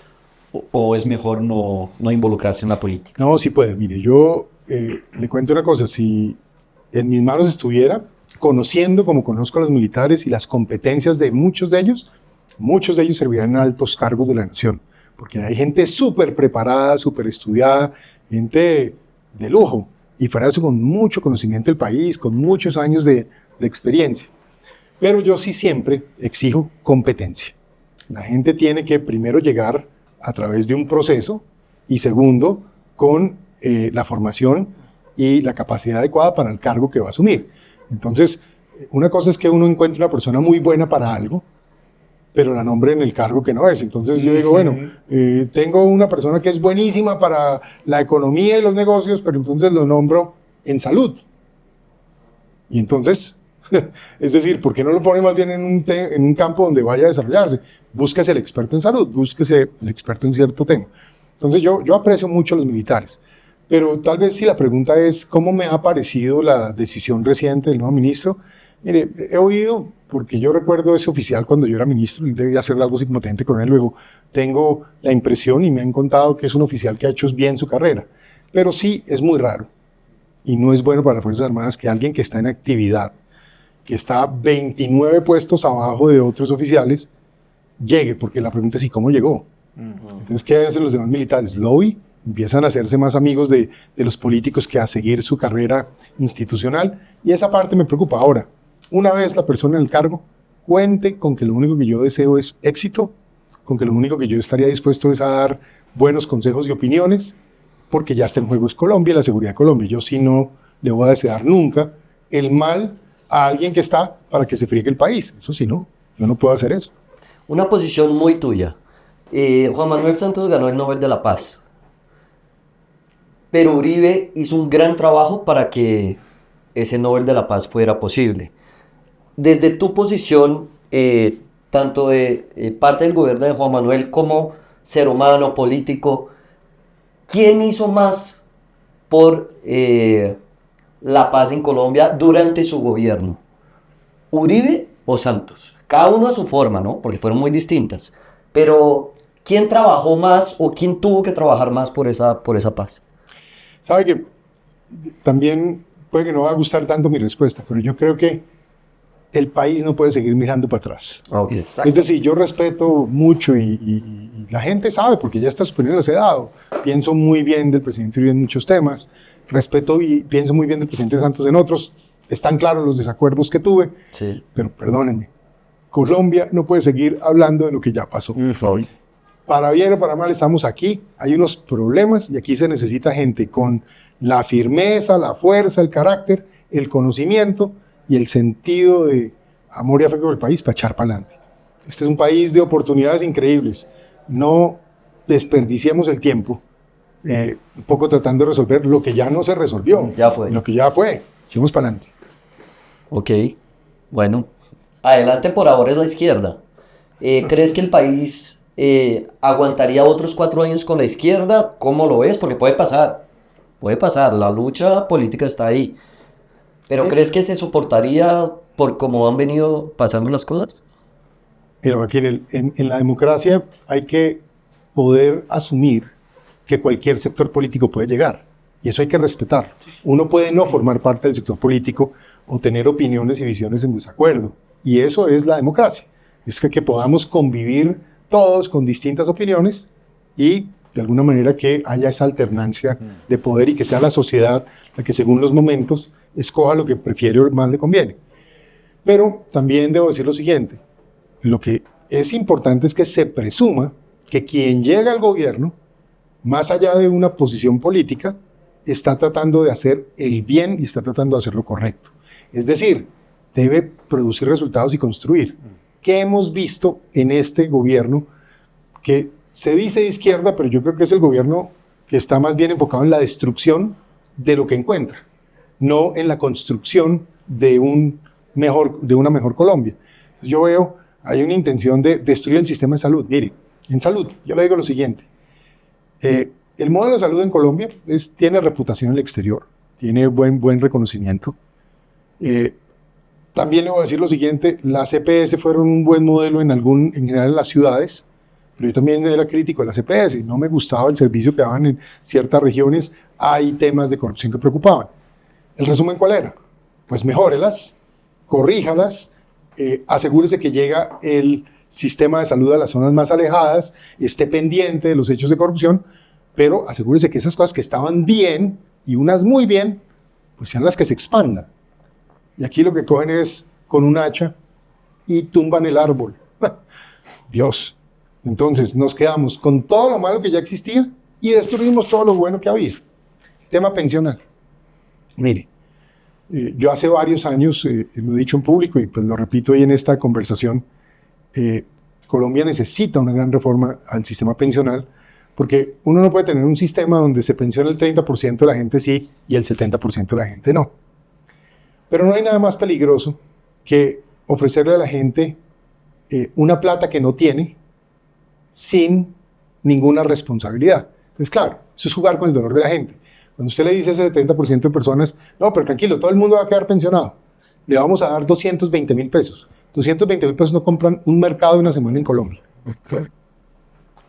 o es mejor no involucrarse en la política? No, sí puede. Mire, yo le cuento una cosa. Si en mis manos estuviera, conociendo como conozco a los militares y las competencias de muchos de ellos servirían en altos cargos de la nación. Porque hay gente súper preparada, súper estudiada, gente de lujo. Y fuera de eso, con mucho conocimiento del país, con muchos años de experiencia. Pero yo sí siempre exijo competencia. La gente tiene que primero llegar a través de un proceso y segundo, con la formación y la capacidad adecuada para el cargo que va a asumir. Entonces, una cosa es que uno encuentre una persona muy buena para algo, pero la nombre en el cargo que no es. Entonces yo digo, bueno, tengo una persona que es buenísima para la economía y los negocios, pero entonces lo nombro en salud. Y entonces, es decir, ¿por qué no lo pone más bien en un campo donde vaya a desarrollarse? Búsquese el experto en salud, búsquese el experto en cierto tema. Entonces yo aprecio mucho a los militares, pero tal vez si la pregunta es ¿cómo me ha parecido la decisión reciente del nuevo ministro? Mire, he oído, porque yo recuerdo ese oficial cuando yo era ministro, y debía hacer algo así como teniente coronel, luego tengo la impresión y me han contado que es un oficial que ha hecho bien su carrera, pero sí es muy raro y no es bueno para las Fuerzas Armadas que alguien que está en actividad, que está 29 puestos abajo de otros oficiales, llegue, porque la pregunta es ¿y cómo llegó? Entonces, ¿qué hacen los demás militares? Lobby, empiezan a hacerse más amigos de los políticos que a seguir su carrera institucional, y esa parte me preocupa. Ahora, una vez la persona en el cargo, cuente con que lo único que yo deseo es éxito, con que lo único que yo estaría dispuesto es a dar buenos consejos y opiniones, porque ya está en juego es Colombia y la seguridad de Colombia. Yo sí no le voy a desear nunca el mal a alguien que está para que se friegue el país. Eso sí, no, yo no puedo hacer eso. Una posición muy tuya. Juan Manuel Santos ganó el Nobel de la Paz, pero Uribe hizo un gran trabajo para que ese Nobel de la Paz fuera posible. Desde tu posición, tanto de parte del gobierno de Juan Manuel como ser humano, político, ¿quién hizo más por la paz en Colombia durante su gobierno? ¿Uribe o Santos? Cada uno a su forma, ¿no? Porque fueron muy distintas. Pero, ¿quién trabajó más o quién tuvo que trabajar más por esa paz? Sabe que también puede que no va a gustar tanto mi respuesta, pero yo creo que el país no puede seguir mirando para atrás. Okay. Es decir, yo respeto mucho y la gente sabe, porque ya estas opiniones las he dado. Pienso muy bien del presidente Uribe en muchos temas, respeto y pienso muy bien del presidente Santos en otros. Están claros los desacuerdos que tuve, Sí. pero perdónenme, Colombia no puede seguir hablando de lo que ya pasó. Para bien o para mal estamos aquí, hay unos problemas y aquí se necesita gente con la firmeza, la fuerza, el carácter, el conocimiento y el sentido de amor y afecto por el país para echar para adelante. Este es un país de oportunidades increíbles. No desperdiciemos el tiempo un poco tratando de resolver lo que ya no se resolvió. Ya fue. Lo que ya fue. Echemos para adelante. Ok, bueno, adelante por ahora es la izquierda. ¿Crees que el país aguantaría otros 4 años con la izquierda? ¿Cómo lo ves? Porque puede pasar, la lucha política está ahí. ¿Pero crees que se soportaría por cómo han venido pasando las cosas? Pero aquí en la democracia hay que poder asumir que cualquier sector político puede llegar. Y eso hay que respetar. Uno puede no formar parte del sector político o tener opiniones y visiones en desacuerdo. Y eso es la democracia. Es que podamos convivir todos con distintas opiniones y de alguna manera que haya esa alternancia de poder y que sea la sociedad la que según los momentos escoja lo que prefiere o más le conviene. Pero también debo decir lo siguiente. Lo que es importante es que se presuma que quien llega al gobierno, más allá de una posición política, está tratando de hacer el bien y está tratando de hacer lo correcto. Es decir, debe producir resultados y construir. ¿Qué hemos visto en este gobierno que se dice de izquierda, pero yo creo que es el gobierno que está más bien enfocado en la destrucción de lo que encuentra, no en la construcción de una mejor Colombia? Entonces yo veo, hay una intención de destruir el sistema de salud. Mire, en salud, yo le digo lo siguiente. El modelo de salud en Colombia tiene reputación en el exterior, tiene buen reconocimiento, También le voy a decir lo siguiente, las EPS fueron un buen modelo en general en las ciudades, pero yo también era crítico de las EPS, no me gustaba el servicio que daban en ciertas regiones, hay temas de corrupción que preocupaban. ¿El resumen cuál era? Pues mejórelas, corríjalas, asegúrese que llega el sistema de salud a las zonas más alejadas, esté pendiente de los hechos de corrupción, pero asegúrese que esas cosas que estaban bien, y unas muy bien, pues sean las que se expandan. Y aquí lo que cogen es con un hacha y tumban el árbol. Dios. Entonces nos quedamos con todo lo malo que ya existía y destruimos todo lo bueno que había. El tema pensional. Mire, yo hace varios años, lo he dicho en público y pues lo repito hoy en esta conversación, Colombia necesita una gran reforma al sistema pensional porque uno no puede tener un sistema donde se pensiona el 30% de la gente sí y el 70% de la gente no. Pero no hay nada más peligroso que ofrecerle a la gente una plata que no tiene sin ninguna responsabilidad. Entonces, claro, eso es jugar con el dolor de la gente. Cuando usted le dice a ese 70% de personas, no, pero tranquilo, todo el mundo va a quedar pensionado, le vamos a dar 220,000 pesos. 220,000 pesos no compran un mercado de una semana en Colombia.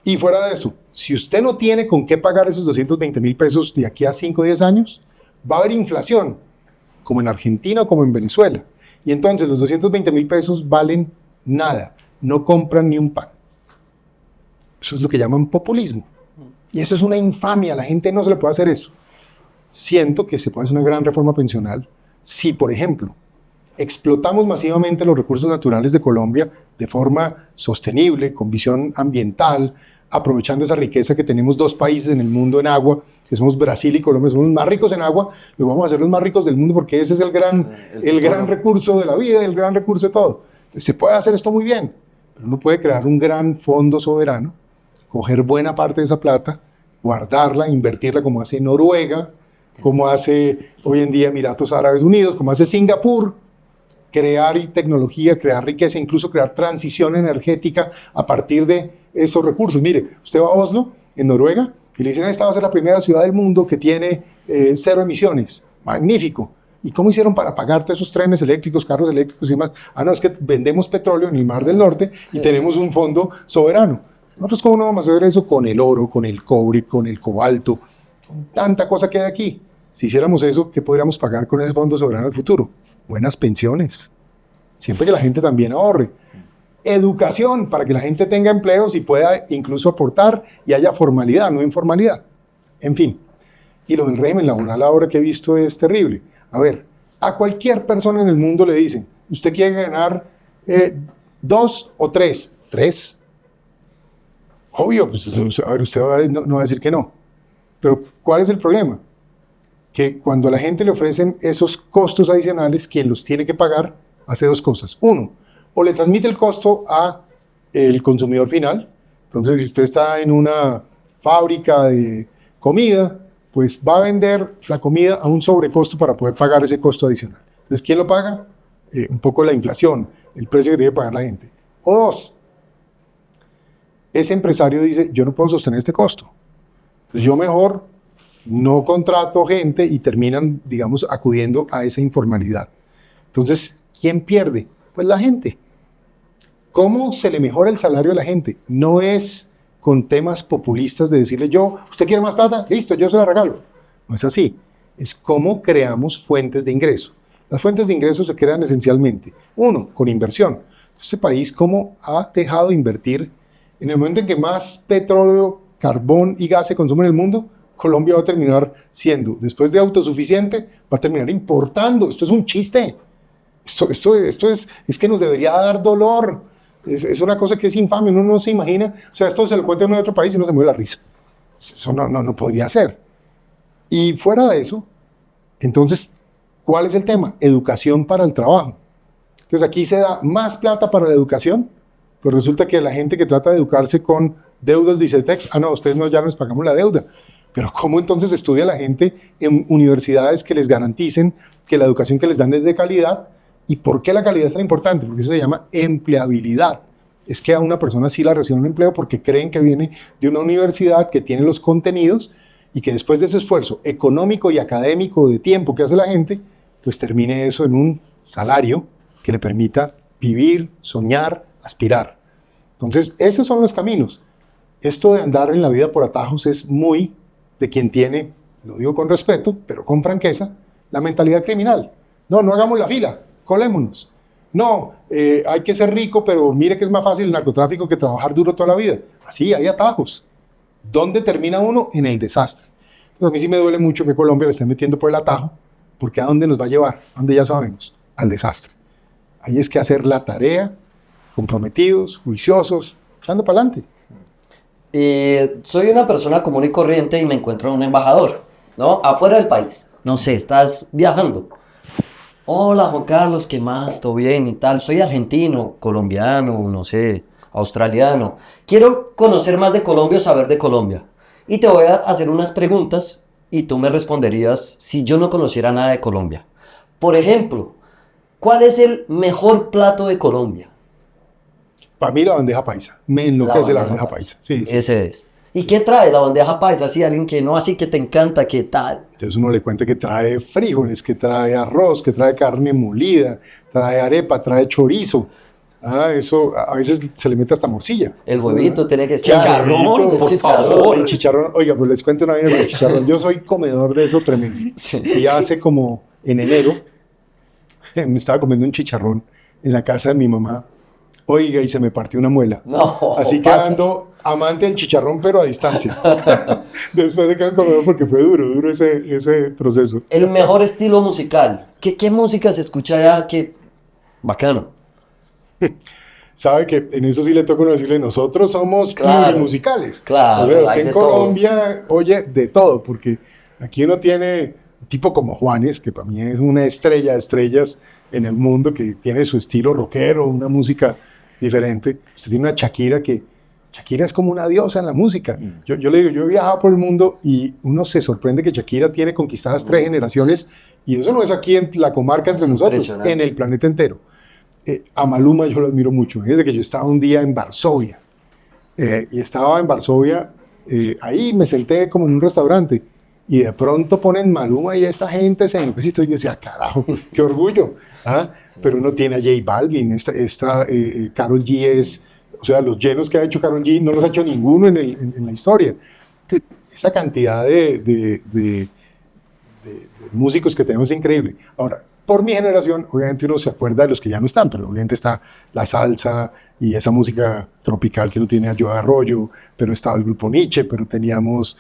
Y fuera de eso, si usted no tiene con qué pagar esos 220,000 pesos de aquí a 5 o 10 años, va a haber inflación, como en Argentina o como en Venezuela. Y entonces los 220,000 pesos valen nada, no compran ni un pan. Eso es lo que llaman populismo. Y eso es una infamia, a la gente no se le puede hacer eso. Siento que se puede hacer una gran reforma pensional si, por ejemplo, explotamos masivamente los recursos naturales de Colombia de forma sostenible, con visión ambiental, aprovechando esa riqueza que tenemos dos países en el mundo en agua, que somos Brasil y Colombia, somos los más ricos en agua, los vamos a hacer los más ricos del mundo porque ese es el gran recurso de la vida, el gran recurso de todo. Entonces, se puede hacer esto muy bien, pero uno puede crear un gran fondo soberano, coger buena parte de esa plata, guardarla, invertirla como hace Noruega, como hace hoy en día Emiratos Árabes Unidos, como hace Singapur, crear tecnología, crear riqueza, incluso crear transición energética a partir de esos recursos. Mire, usted va a Oslo, en Noruega, y le dicen, esta va a ser la primera ciudad del mundo que tiene 0 emisiones. Magnífico. ¿Y cómo hicieron para pagar todos esos trenes eléctricos, carros eléctricos y demás? Ah, no, es que vendemos petróleo en el Mar del Norte y tenemos un fondo soberano. Nosotros, ¿cómo no vamos a hacer eso con el oro, con el cobre, con el cobalto, con tanta cosa que hay aquí? Si hiciéramos eso, ¿qué podríamos pagar con ese fondo soberano del futuro? Buenas pensiones. Siempre que la gente también ahorre. Educación, para que la gente tenga empleos y pueda incluso aportar y haya formalidad, no informalidad. En fin. Y lo del régimen laboral ahora que he visto es terrible. A ver, a cualquier persona en el mundo le dicen, ¿usted quiere ganar 2 o 3? ¿3? Obvio, pues, a ver, usted no va a decir que no. Pero, ¿cuál es el problema? Que cuando a la gente le ofrecen esos costos adicionales, quien los tiene que pagar hace dos cosas. Uno, o le transmite el costo al consumidor final. Entonces, si usted está en una fábrica de comida, pues va a vender la comida a un sobrecosto para poder pagar ese costo adicional. Entonces, ¿quién lo paga? Un poco la inflación, el precio que tiene que pagar la gente. O dos, ese empresario dice, yo no puedo sostener este costo. Entonces, yo mejor no contrato gente y terminan, digamos, acudiendo a esa informalidad. Entonces, ¿quién pierde? Pues la gente. ¿Cómo se le mejora el salario a la gente? No es con temas populistas de decirle ¿usted quiere más plata? Listo, yo se la regalo. No es así. Es cómo creamos fuentes de ingreso. Las fuentes de ingreso se crean esencialmente, uno, con inversión. Este país, ¿cómo ha dejado de invertir? En el momento en que más petróleo, carbón y gas se consumen en el mundo, Colombia va a terminar siendo, después de autosuficiente, va a terminar importando. Esto es un chiste. Esto es que nos debería dar dolor. Es una cosa que es infame, uno no se imagina. O sea, esto se lo cuenta en otro país y uno se mueve la risa. Eso no podría ser. Y fuera de eso, entonces, ¿cuál es el tema? Educación para el trabajo. Entonces, aquí se da más plata para la educación, pero resulta que la gente que trata de educarse con deudas dice ICETEX, no, ustedes no, ya nos pagamos la deuda. Pero ¿cómo entonces estudia la gente en universidades que les garanticen que la educación que les dan es de calidad? ¿Y por qué la calidad es tan importante? Porque eso se llama empleabilidad. Es que a una persona sí la reciben un empleo porque creen que viene de una universidad que tiene los contenidos y que después de ese esfuerzo económico y académico de tiempo que hace la gente, pues termine eso en un salario que le permita vivir, soñar, aspirar. Entonces, esos son los caminos. Esto de andar en la vida por atajos es muy de quien tiene, lo digo con respeto, pero con franqueza, la mentalidad criminal. No, no hagamos la fila, colémonos. No, hay que ser rico, pero mire que es más fácil el narcotráfico que trabajar duro toda la vida. Así, hay atajos. ¿Dónde termina uno? En el desastre. Entonces, a mí sí me duele mucho que Colombia le esté metiendo por el atajo, porque ¿a dónde nos va a llevar? ¿A dónde ya sabemos? Al desastre. Ahí es que hacer la tarea, comprometidos, juiciosos, echando para adelante. Soy una persona común y corriente y me encuentro en un embajador, ¿no? Afuera del país. No sé, estás viajando. Hola, Juan Carlos, ¿qué más? ¿Todo bien y tal? Soy argentino, colombiano, no sé, australiano. Quiero conocer más de Colombia o saber de Colombia. Y te voy a hacer unas preguntas y tú me responderías si yo no conociera nada de Colombia. Por ejemplo, ¿cuál es el mejor plato de Colombia? Para mí la bandeja paisa. Me enloquece la bandeja paisa. Sí. Ese es. ¿Y qué trae la bandeja paisa? Así alguien que no, así que te encanta, ¿qué tal? Entonces uno le cuenta que trae frijoles, que trae arroz, que trae carne molida, trae arepa, trae chorizo. Eso a veces se le mete hasta morcilla. El huevito tiene que ser Chicharrón, por favor. El chicharrón, oiga, pues les cuento una vaina con el chicharrón. Yo soy comedor de eso tremendo. Sí. Y hace como en enero me estaba comiendo un chicharrón en la casa de mi mamá. Oiga, y se me partió una muela. No, Así que pasa. ando amante del chicharrón, pero a distancia. Después de cada comedor, porque fue duro ese proceso. El mejor estilo musical. ¿Qué música se escucha allá? Qué bacano. Sabe que en eso sí le toca uno decirle, nosotros somos Claro, plurimusicales. claro, O sea, hay usted de en todo. Colombia oye de todo, porque aquí uno tiene un tipo como Juanes, que para mí es una estrella de estrellas en el mundo, que tiene su estilo rockero, una música diferente. Usted tiene una Shakira que... Shakira es como una diosa en la música. Yo le digo, yo he viajado por el mundo y uno se sorprende que Shakira tiene conquistadas 3 generaciones, y eso no es aquí en la comarca entre Es nosotros, impresionante. en el planeta entero. A Maluma yo lo admiro mucho. Fíjense que yo estaba un día en Varsovia, y estaba en Varsovia, ahí me senté como en un restaurante, y de pronto ponen Maluma y esta gente se enloquece, y yo decía, carajo, qué orgullo. Sí. Pero uno tiene a J Balvin, Karol G es, o sea, los llenos que ha hecho Karol G no los ha hecho ninguno en la historia. Esa cantidad de músicos que tenemos es increíble. Ahora, por mi generación, obviamente uno se acuerda de los que ya no están, pero obviamente está la salsa y esa música tropical que uno tiene a Joe Arroyo, pero estaba el grupo Nietzsche, pero teníamos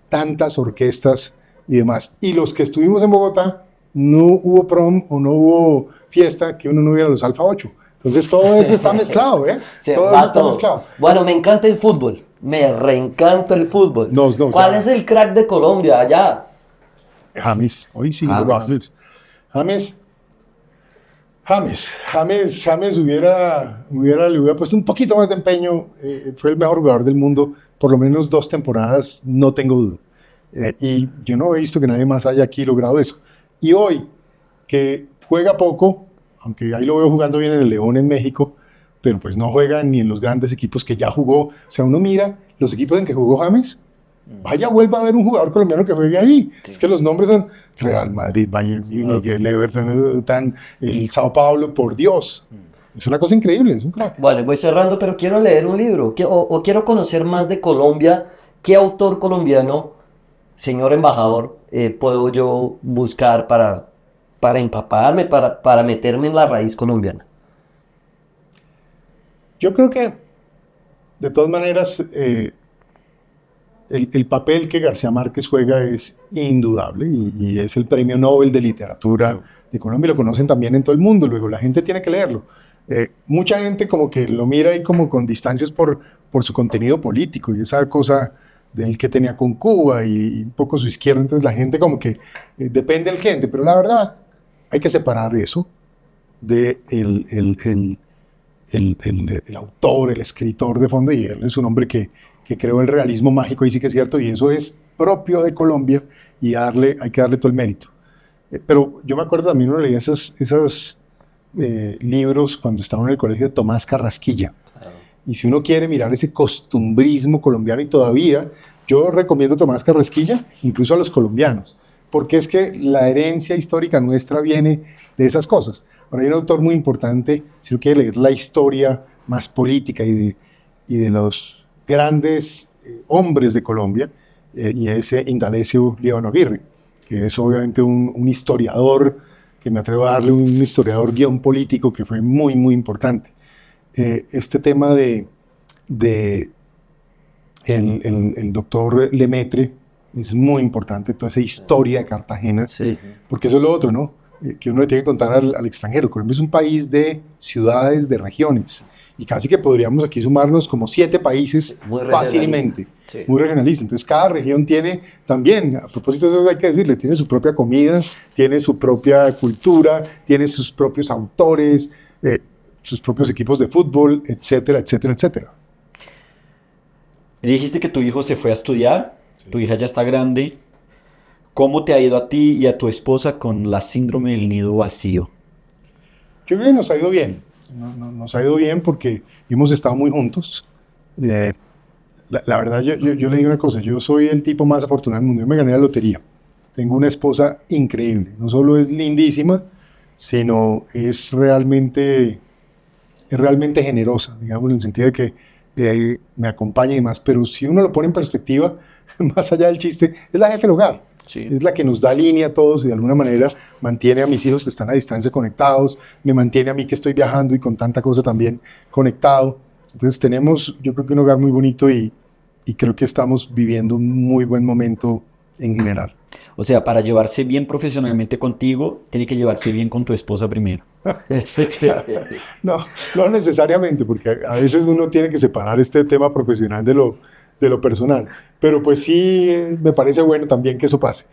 tantas orquestas y demás. Y los que estuvimos en Bogotá, no hubo prom o no hubo fiesta que uno no viera los Alfa 8. Entonces todo eso está mezclado, ¿eh? Sí, todo va eso está todo. mezclado. Bueno, me encanta el fútbol. Me reencanta el fútbol. No, ¿Cuál ya. es el crack de Colombia allá? James, hoy sí James. lo haces. James le hubiera puesto un poquito más de empeño. Fue el mejor jugador del mundo, por lo menos 2 temporadas, no tengo duda. Y yo no he visto que nadie más haya aquí logrado eso. Y hoy, que juega poco, aunque ahí lo veo jugando bien en el León en México, pero pues no juega ni en los grandes equipos que ya jugó. O sea, uno mira los equipos en que jugó James, vaya, vuelva a ver un jugador colombiano que juegue ahí. Sí. Es que los nombres son Real Madrid, Bayern Múnich, el Everton, el Sao Paulo, por Dios. Es una cosa increíble, es un crack. Bueno, voy cerrando, pero quiero leer un libro o quiero conocer más de Colombia. ¿Qué autor colombiano, señor embajador, puedo yo buscar para empaparme, para meterme en la raíz colombiana? Yo creo que, de todas maneras, el papel que García Márquez juega es indudable y es el Premio Nobel de Literatura de Colombia, lo conocen también en todo el mundo, luego la gente tiene que leerlo. Mucha gente como que lo mira ahí como con distancias por su contenido político y esa cosa del que tenía con Cuba y un poco su izquierda, entonces la gente como que depende del cliente, pero la verdad hay que separar eso de el autor, el escritor de fondo, y él es un hombre que creó el realismo mágico, y sí que es cierto, y eso es propio de Colombia, y hay que darle todo el mérito. Pero yo me acuerdo también, uno leía esos libros cuando estaba en el colegio de Tomás Carrasquilla, y si uno quiere mirar ese costumbrismo colombiano, y todavía yo recomiendo Tomás Carrasquilla, incluso a los colombianos, porque es que la herencia histórica nuestra viene de esas cosas. Ahora hay un autor muy importante, si uno quiere leer la historia más política y de los grandes hombres de Colombia, y ese Indalecio Líbano Aguirre, que es obviamente un historiador, que me atrevo a darle un historiador guión político que fue muy, muy importante. Este tema el doctor Lemaitre es muy importante, toda esa historia de Cartagena, Sí. porque eso es lo otro, ¿no? Que uno le tiene que contar al extranjero. Colombia es un país de ciudades, de regiones, y casi que podríamos aquí sumarnos como 7 países Muy regionalista. fácilmente, Sí. muy regionalista. Entonces cada región tiene también, a propósito de eso hay que decirle, tiene su propia comida, tiene su propia cultura, tiene sus propios autores, sus propios equipos de fútbol, etcétera, etcétera, etcétera. Dijiste que tu hijo se fue a estudiar, tu hija ya está grande. ¿Cómo te ha ido a ti y a tu esposa con la síndrome del nido vacío? Yo creo que nos ha ido bien, nos ha ido bien porque hemos estado muy juntos. La verdad, yo le digo una cosa, yo soy el tipo más afortunado del mundo, yo me gané la lotería. Tengo una esposa increíble, no solo es lindísima, sino es realmente generosa, digamos, en el sentido de que me acompaña y demás, pero si uno lo pone en perspectiva, más allá del chiste, es la jefe del hogar. Sí. Es la que nos da línea a todos y de alguna manera mantiene a mis hijos que están a distancia conectados, me mantiene a mí que estoy viajando y con tanta cosa también conectado. Entonces tenemos, yo creo que un hogar muy bonito y creo que estamos viviendo un muy buen momento en general. O sea, para llevarse bien profesionalmente contigo, tiene que llevarse bien con tu esposa primero. No necesariamente, porque a veces uno tiene que separar este tema profesional de lo personal. Pero pues sí, me parece bueno también que eso pase.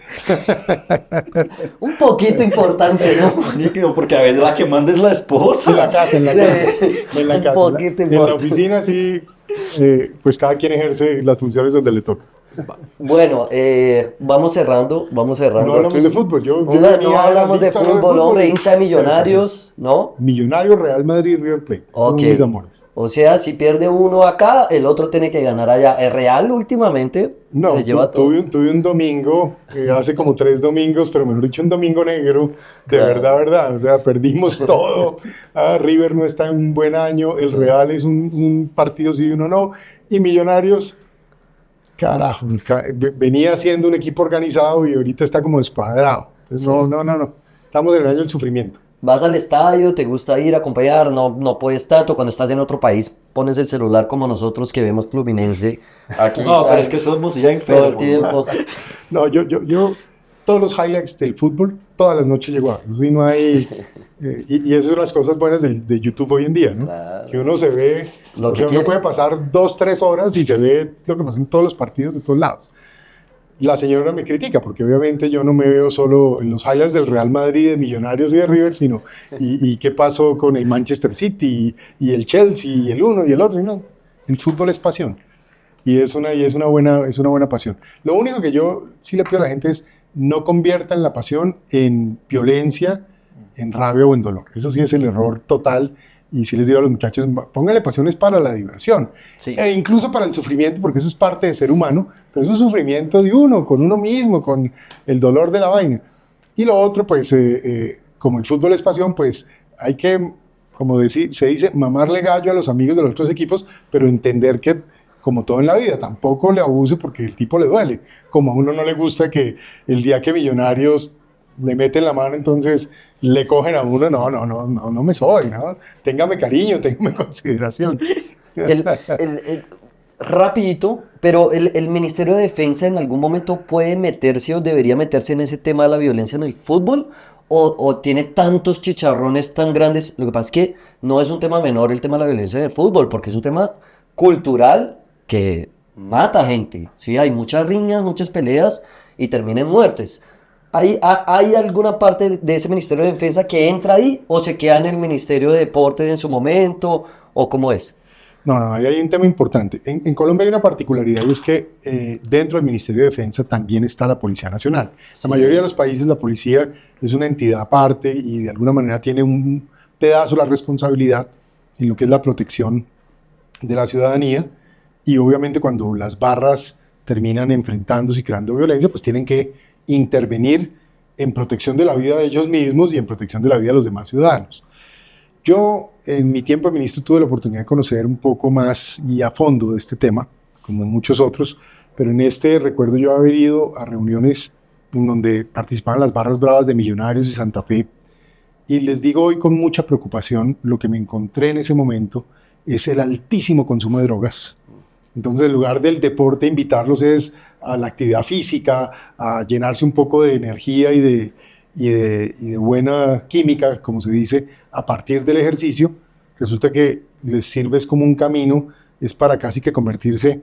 Un poquito importante, ¿no? Porque a veces la que manda es la esposa. En la casa. Sí, En la un casa. poquito En la importante. oficina sí, pues cada quien ejerce las funciones donde le toca. Bueno, vamos cerrando No hablamos aquí. de fútbol. Yo No venía hablamos de listo a hablar fútbol, hombre, hincha de Millonarios, ¿no? Millonarios, Real Madrid, River Plate. Son Ok. mis amores. O sea, si pierde uno acá, el otro tiene que ganar allá. El Real últimamente No, se lleva todo. tuve un domingo, hace como 3 domingos, pero mejor dicho un domingo negro, de Claro. verdad, o sea, perdimos todo. River no está en un buen año, el Real es un partido sí y uno no, y Millonarios, carajo, venía siendo un equipo organizado y ahorita está como descuadrado. Entonces, Sí. no, estamos en el año del sufrimiento. Vas al estadio, te gusta ir a acompañar, no puedes tanto. Cuando estás en otro país, pones el celular como nosotros que vemos Fluminense. Aquí No, pero es que somos ya todo el enfermos. tiempo. No, yo todos los highlights del fútbol, todas las noches llego a verlos, y no hay... y esas son las cosas buenas de YouTube hoy en día, ¿no? Claro. Que uno se ve, Lo o que sea, quiere. uno puede pasar 2-3 horas y se ve lo que pasa en todos los partidos de todos lados. La señora me critica porque obviamente yo no me veo solo en los highlights del Real Madrid, de Millonarios y de River, sino y qué pasó con el Manchester City y el Chelsea y el uno y el otro, y no. El fútbol es pasión y es una buena pasión. Lo único que yo sí le pido a la gente es no conviertan la pasión en violencia, en rabia o en dolor. Eso sí es el error total. Y sí les digo a los muchachos, pónganle pasiones para la diversión, Sí. e incluso para el sufrimiento, porque eso es parte de ser humano, pero es un sufrimiento de uno, con uno mismo, con el dolor de la vaina. Y lo otro, pues, como el fútbol es pasión, pues hay que, como se dice, mamarle gallo a los amigos de los otros equipos, pero entender que, como todo en la vida, tampoco le abuse porque el tipo le duele. Como a uno no le gusta que el día que Millonarios le meten la mano, entonces le cogen a uno, no me soy, ¿no? Téngame cariño, téngame consideración. Rapidito, pero el Ministerio de Defensa en algún momento puede meterse o debería meterse en ese tema de la violencia en el fútbol, o tiene tantos chicharrones tan grandes. Lo que pasa es que no es un tema menor el tema de la violencia en el fútbol, porque es un tema cultural que mata gente, ¿sí? Hay muchas riñas, muchas peleas y terminan en muertes. ¿Hay alguna parte de ese Ministerio de Defensa que entra ahí o se queda en el Ministerio de Deportes en su momento o cómo es? No, ahí hay un tema importante. En Colombia hay una particularidad y es que dentro del Ministerio de Defensa también está la Policía Nacional. Sí. La mayoría de los países la policía es una entidad aparte y de alguna manera tiene un pedazo de la responsabilidad en lo que es la protección de la ciudadanía, y obviamente cuando las barras terminan enfrentándose y creando violencia, pues tienen que intervenir en protección de la vida de ellos mismos y en protección de la vida de los demás ciudadanos. Yo, en mi tiempo de ministro, tuve la oportunidad de conocer un poco más y a fondo de este tema, como muchos otros, pero en este recuerdo yo haber ido a reuniones en donde participaban las barras bravas de Millonarios y Santa Fe, y les digo hoy con mucha preocupación, lo que me encontré en ese momento es el altísimo consumo de drogas. Entonces, en lugar del deporte, invitarlos es a la actividad física, a llenarse un poco de energía y de buena química, como se dice, a partir del ejercicio. Resulta que les sirve es como un camino, es para casi que convertirse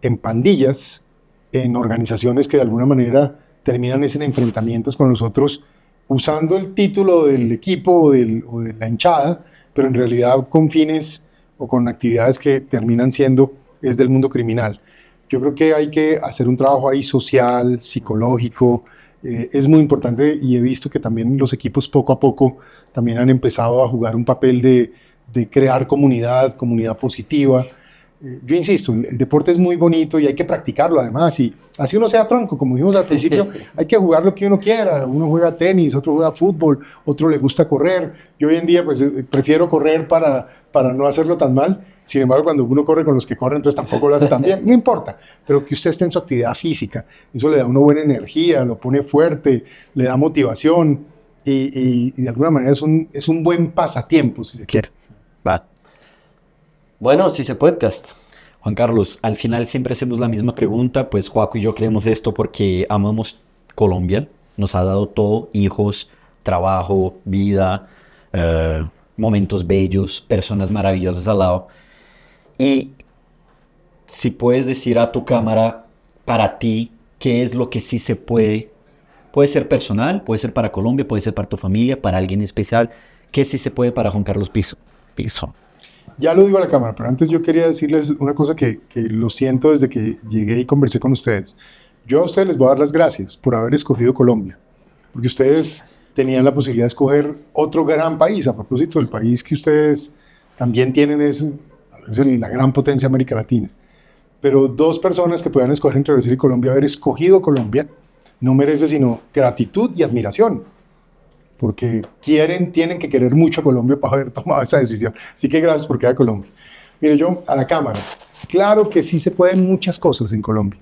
en pandillas, en organizaciones que de alguna manera terminan en enfrentamientos con los otros, usando el título del equipo o de la hinchada, pero en realidad con fines o con actividades que terminan siendo es del mundo criminal. Yo creo que hay que hacer un trabajo ahí social, psicológico, es muy importante, y he visto que también los equipos poco a poco también han empezado a jugar un papel de crear comunidad positiva. Yo insisto, el deporte es muy bonito y hay que practicarlo además, y así uno sea tronco, como dijimos al principio, hay que jugar lo que uno quiera. Uno juega tenis, otro juega fútbol, otro le gusta correr. Yo hoy en día pues prefiero correr para no hacerlo tan mal. Sin embargo, cuando uno corre con los que corren, entonces tampoco lo hace tan bien. No importa, pero que usted esté en su actividad física, eso le da a uno buena energía, lo pone fuerte, le da motivación, y de alguna manera es un buen pasatiempo, si se quiere. Va. Bueno, sí se podcast. Juan Carlos, al final siempre hacemos la misma pregunta, pues Joaco y yo creemos esto porque amamos Colombia, nos ha dado todo, hijos, trabajo, vida, momentos bellos, personas maravillosas al lado. Y si puedes decir a tu cámara, para ti, ¿qué es lo que sí se puede? Puede ser personal, puede ser para Colombia, puede ser para tu familia, para alguien especial. ¿Qué sí se puede para Juan Carlos Piso? Ya lo digo a la cámara, pero antes yo quería decirles una cosa que lo siento desde que llegué y conversé con ustedes. Yo a ustedes les voy a dar las gracias por haber escogido Colombia, porque ustedes tenían la posibilidad de escoger otro gran país. A propósito, el país que ustedes también tienen es la gran potencia de América Latina. Pero dos personas que puedan escoger entre Brasil y Colombia, haber escogido Colombia, no merece sino gratitud y admiración, porque tienen que querer mucho a Colombia para haber tomado esa decisión. Así que gracias por quedar a Colombia. Mire, yo a la cámara, claro que sí se pueden muchas cosas en Colombia.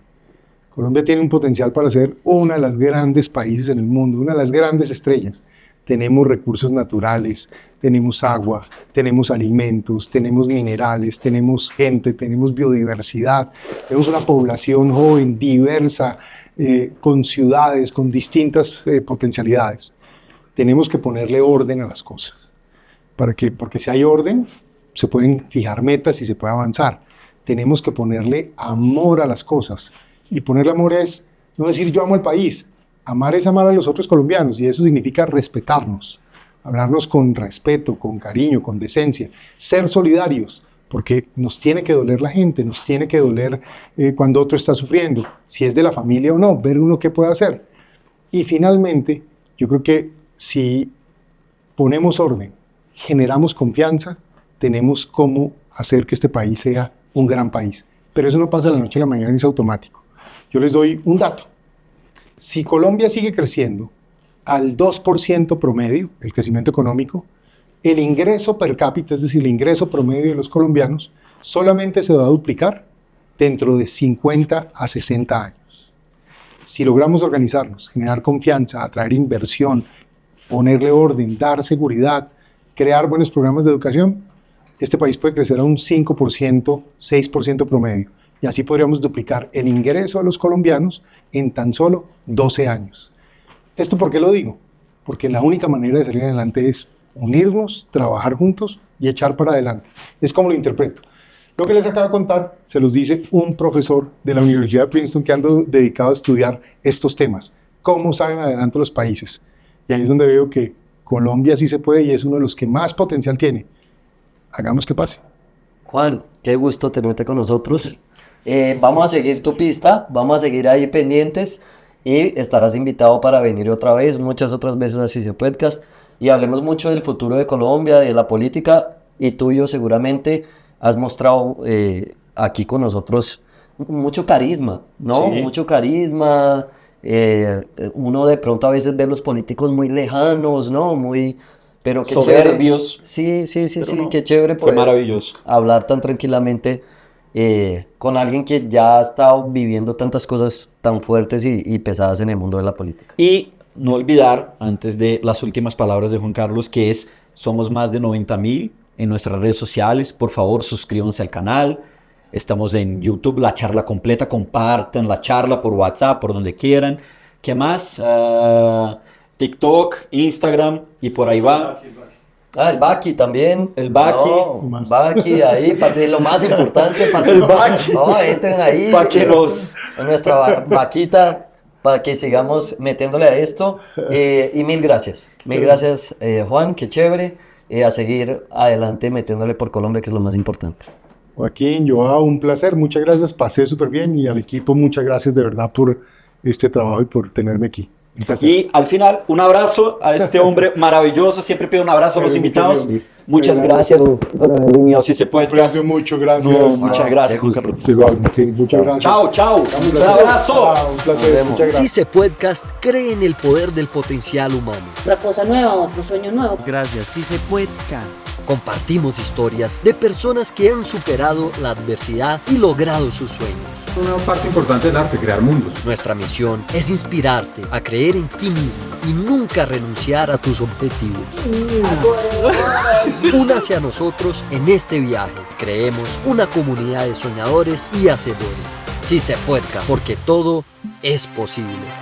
Colombia tiene un potencial para ser uno de los grandes países en el mundo, una de las grandes estrellas. Tenemos recursos naturales, tenemos agua, tenemos alimentos, tenemos minerales, tenemos gente, tenemos biodiversidad, tenemos una población joven, diversa, con ciudades, con distintas potencialidades. Tenemos que ponerle orden a las cosas, porque si hay orden, se pueden fijar metas y se puede avanzar. Tenemos que ponerle amor a las cosas, y ponerle amor es no decir yo amo el país. Amar es amar a los otros colombianos, y eso significa respetarnos, hablarnos con respeto, con cariño, con decencia, ser solidarios, porque nos tiene que doler la gente, nos tiene que doler cuando otro está sufriendo, si es de la familia o no, ver uno qué puede hacer. Y finalmente, yo creo que si ponemos orden, generamos confianza, tenemos cómo hacer que este país sea un gran país. Pero eso no pasa de la noche a la mañana, es automático. Yo les doy un dato. Si Colombia sigue creciendo al 2% promedio, el crecimiento económico, el ingreso per cápita, es decir, el ingreso promedio de los colombianos, solamente se va a duplicar dentro de 50 a 60 años. Si logramos organizarnos, generar confianza, atraer inversión, ponerle orden, dar seguridad, crear buenos programas de educación, este país puede crecer a un 5%, 6% promedio. Y así podríamos duplicar el ingreso de los colombianos en tan solo 12 años. ¿Esto por qué lo digo? Porque la única manera de salir adelante es unirnos, trabajar juntos y echar para adelante. Es como lo interpreto. Lo que les acabo de contar se los dice un profesor de la Universidad de Princeton que ando dedicado a estudiar estos temas. ¿Cómo salen adelante los países? Y ahí es donde veo que Colombia sí se puede y es uno de los que más potencial tiene. Hagamos que pase. Juan, qué gusto tenerte con nosotros. Vamos a seguir tu pista, vamos a seguir ahí pendientes, y estarás invitado para venir otra vez, muchas otras veces a CICE Podcast, y hablemos mucho del futuro de Colombia, de la política, y tuyo seguramente has mostrado aquí con nosotros mucho carisma, ¿no? Sí. Mucho carisma, Uno de pronto a veces ve los políticos muy lejanos, ¿no? Muy... Pero qué soberbios. Chévere. Sí, Pero no, qué chévere fue poder maravilloso. hablar tan tranquilamente con alguien que ya ha estado viviendo tantas cosas tan fuertes y pesadas en el mundo de la política. Y no olvidar, antes de las últimas palabras de Juan Carlos, que es, somos más de 90,000 en nuestras redes sociales. Por favor, suscríbanse al canal. Estamos en YouTube, la charla completa. Compartan la charla por WhatsApp, por donde quieran. ¿Qué más? TikTok, Instagram y por ahí va. El Baki también. El Baki. No, Baki ahí, lo más importante. El Baki. No, entren ahí. Pa' que nos... En nuestra vaquita, para que sigamos metiéndole a esto. Y mil gracias. Mil gracias, Juan, qué chévere. A seguir adelante metiéndole por Colombia, que es lo más importante. Joaquín, Joao, un placer. Muchas gracias. Pasé súper bien. Y al equipo, muchas gracias de verdad por este trabajo y por tenerme aquí. Y al final, un abrazo a este hombre maravilloso. Siempre pido un abrazo a los invitados. Muchas gracias. Si se puede. Gracias mucho, gracias. No, muchas gracias, Juan Carlos. Muchas gracias. Chao. Un abrazo. Un placer. Muchas gracias. Si se Podcast cree en el poder del potencial humano. Otra cosa nueva, otro sueño nuevo. Gracias, Si se Podcast. Compartimos historias de personas que han superado la adversidad y logrado sus sueños. Una parte importante del arte, crear mundos. Nuestra misión es inspirarte a creer en ti mismo y nunca renunciar a tus objetivos. Únase a nosotros en este viaje. Creemos una comunidad de soñadores y hacedores. Si se Podcast, porque todo es posible.